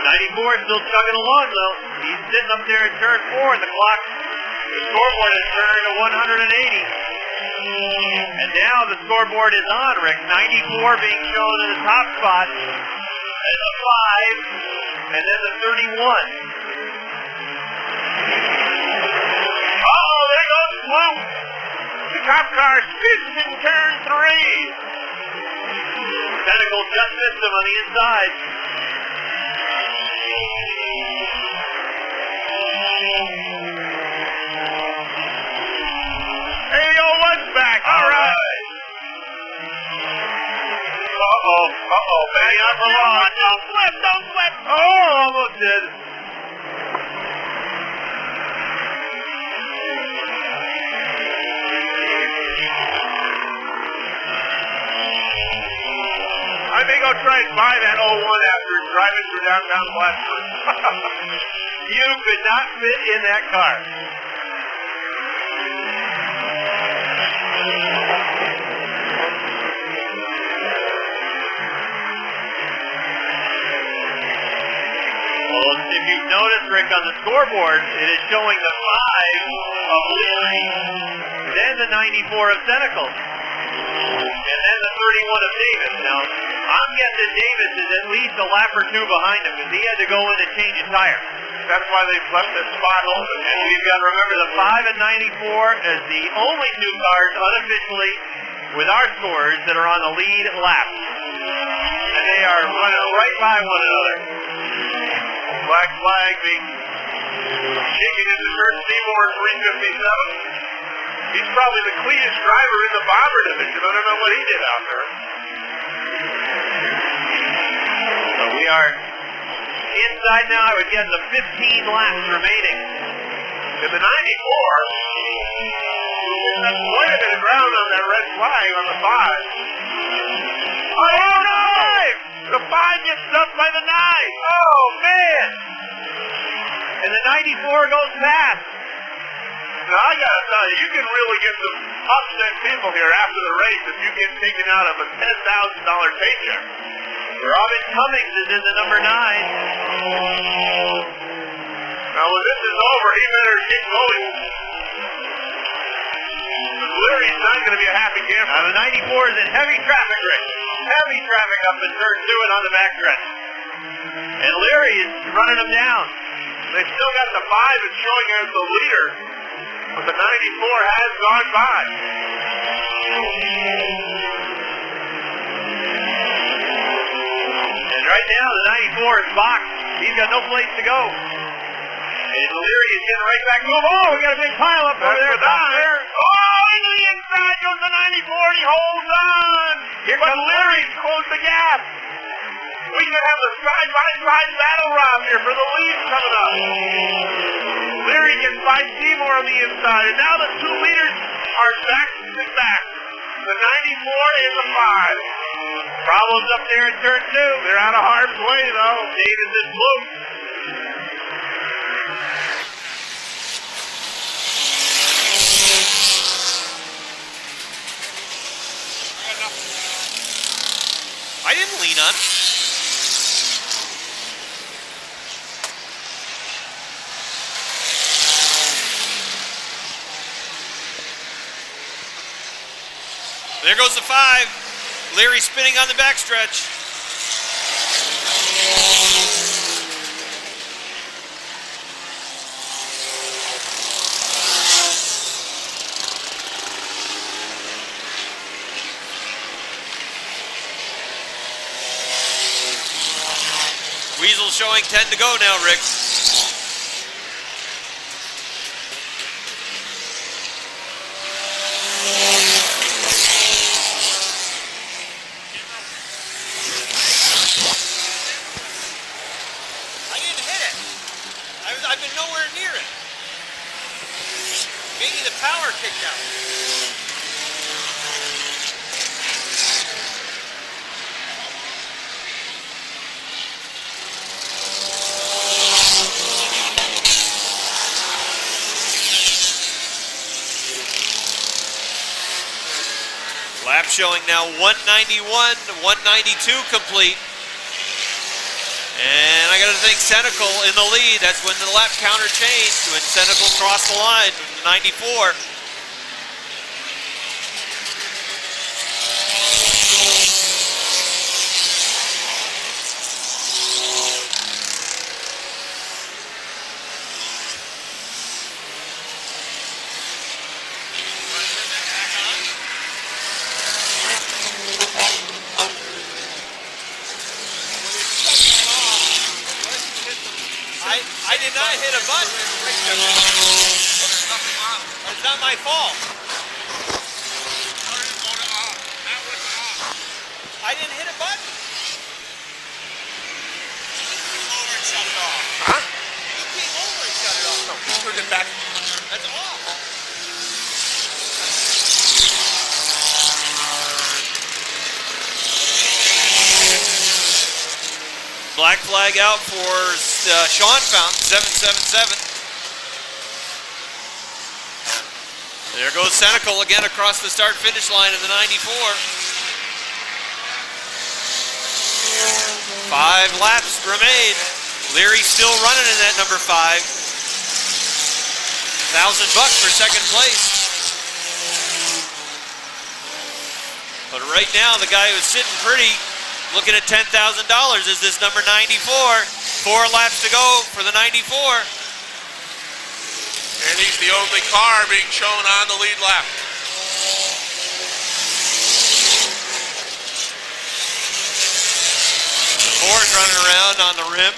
94 is still chugging along, though. He's sitting up there in turn 4, and the scoreboard has turned to 180. And now the scoreboard is on, Rick. 94 being shown in the top spot, and the 5, and then the 31. Uh-oh, there goes Blue. The top car spins in turn 3. Senecal just missed him on the inside. Back. All right. Uh-oh. Bang up for long. Don't slip. Oh, almost did. I may go try and buy that 01 after driving through downtown Plattsburgh. You could not fit in that car. If you've noticed, Rick, on the scoreboard, it is showing the 5 of Leary, then the 94 of Senecal, and then the 31 of Davis. Now, I'm guessing Davis is at least a lap or 2 behind him because he had to go in and change his tire. That's why they've left that spot open. And we've got to remember the 5 and 94 as the only 2 cars unofficially with our scores that are on the lead lap. And they are running right by one another. Black flag being shaking into Kurt Seymour, 357. He's probably the cleanest driver in the bomber division. I don't know what he did out there. So we are inside now. I would guess the 15 laps remaining. In the 94, that's pointed to the ground on that red flag on the 5. Oh, no! The 5 gets stuffed by the 9. Oh, man! And the 94 goes past. Now, I gotta tell you, you can really get some upset people here after the race if you get taken out of a $10,000 paycheck. Robin Cummings is in the number 9. Now, when this is over, he better get going. Because Leary's not going to be a happy camper. Now, the 94 is in heavy traffic, Rick. Heavy traffic up in turn 2 and on the backstretch. And Leary is running them down. They still got the 5 that's showing as the leader, but the 94 has gone by. And right now, the 94 is boxed. He's got no place to go. And Leary is getting right back. Oh, we got a big pile up over there. There. Oh, into the inside goes the 94, and he holds on. Here But comes Leary's closed the gap. We could have the side-by-side battle round here for the lead coming up. Leary gets by Seymour on the inside, and now the 2 leaders are back to back. The 94 and the 5. Problems up there in turn 2. They're out of harm's way, though. Davis is blue. I didn't lean on. There goes the 5. Leary spinning on the backstretch. Weasel showing 10 to go now, Rick. I've been nowhere near it. Maybe the power kicked out. Lap showing now 191 to 192 complete. And I got to think Senecal in the lead. That's when the lap counter changed, when Senecal crossed the line from 94. I did not hit a button. It's not my fault. I didn't hit a button. You came over and shut it off. Huh? You came over and shut it off. No, turned it back. That's off. Black flag out for Sean Fountain, 777. There goes Senecal again across the start-finish line in the 94. 5 laps remain. Leary still running in that number 5. $1,000 for second place. But right now, the guy who's sitting pretty, looking at $10,000, is this number 94. 4 laps to go for the 94. And he's the only car being shown on the lead lap. The Ford's running around on the rim.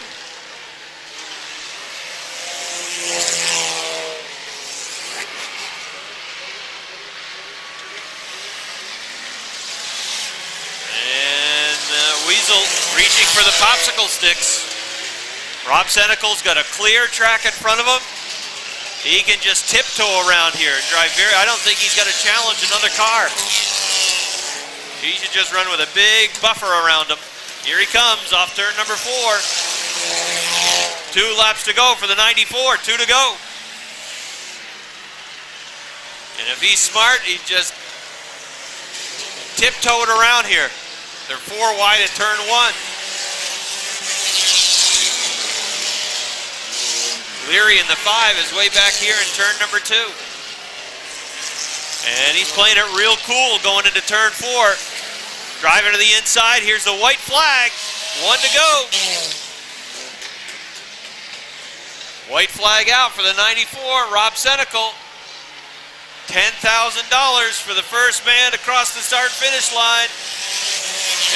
popsicle sticks. Rob Senecal's got a clear track in front of him. He can just tiptoe around here and drive very, I don't think he's got to challenge another car. He should just run with a big buffer around him. Here he comes off turn number 4. 2 laps to go for the 94, 2 to go. And if he's smart, he just tiptoe it around here. They're 4 wide at turn 1. Leary in the 5 is way back here in turn number 2. And he's playing it real cool going into turn 4. Driving to the inside, here's the white flag. 1 to go. White flag out for the 94, Rob Senecal. $10,000 for the first man to cross the start-finish line.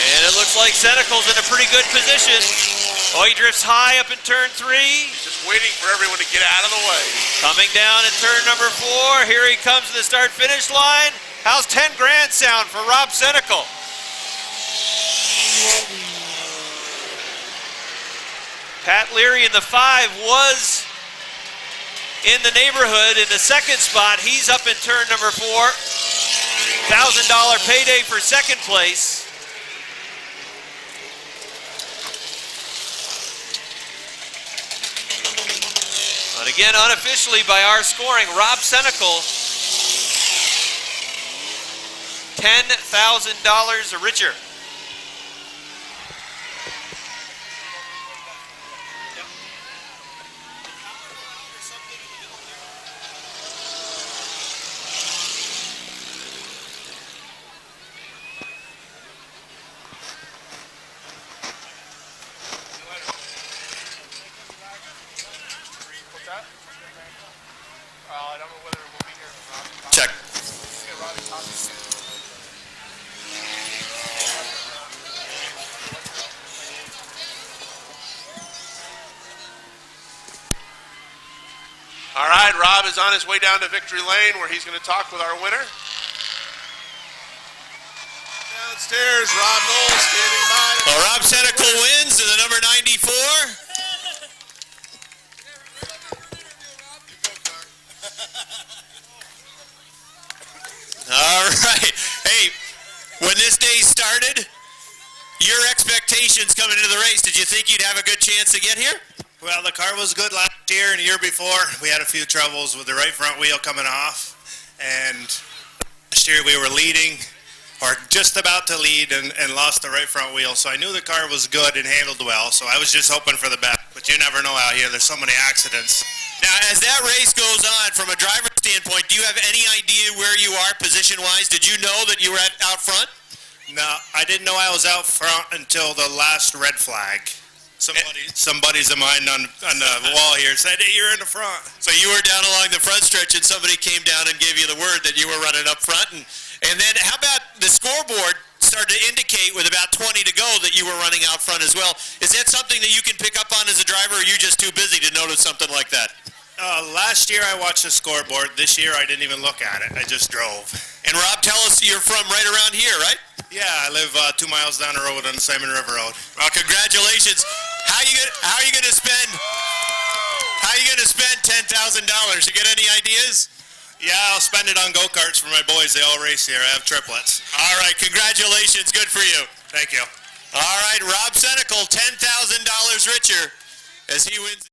And it looks like Senecal's in a pretty good position. Oh, he drifts high up in turn 3. Just waiting for everyone to get out of the way. Coming down in turn number 4. Here he comes to the start-finish line. How's 10 grand sound for Rob Senecal? Pat Leary in the 5 was in the neighborhood in the second spot. He's up in turn number 4. $1,000 payday for second place. But again, unofficially by our scoring, Rob Senecal, $10,000 richer. I don't know whether we'll be here. Check. All right, Rob is on his way down to victory lane where he's going to talk with our winner. Downstairs, Rob Knowles standing by. Well, Rob Senecal wins to the number 94. All right. Hey, when this day started, your expectations coming into the race, did you think you'd have a good chance to get here? Well, the car was good last year and the year before. We had a few troubles with the right front wheel coming off. And last year we were leading, or just about to lead, and lost the right front wheel. So I knew the car was good and handled well. So I was just hoping for the best. But you never know out here. There's so many accidents. Now, as that race goes on, from a driver's standpoint, do you have any idea where you are position-wise? Did you know that you were out front? No, I didn't know I was out front until the last red flag. Some buddies of mine on the wall here said, hey, you're in the front. So you were down along the front stretch and somebody came down and gave you the word that you were running up front. And then how about the scoreboard started to indicate with about 20 to go that you were running out front as well. Is that something that you can pick up on as a driver, or are you just too busy to notice something like that? Last year I watched the scoreboard. This year I didn't even look at it. I just drove. And Rob, tell us you're from right around here, right? Yeah, I live 2 miles down the road on the Simon River Road. Well, congratulations. How are you gonna spend $10,000? You got any ideas? Yeah, I'll spend it on go-karts for my boys. They all race here. I have triplets. All right, congratulations. Good for you. Thank you. All right, Rob Senecal, $10,000 richer as he wins.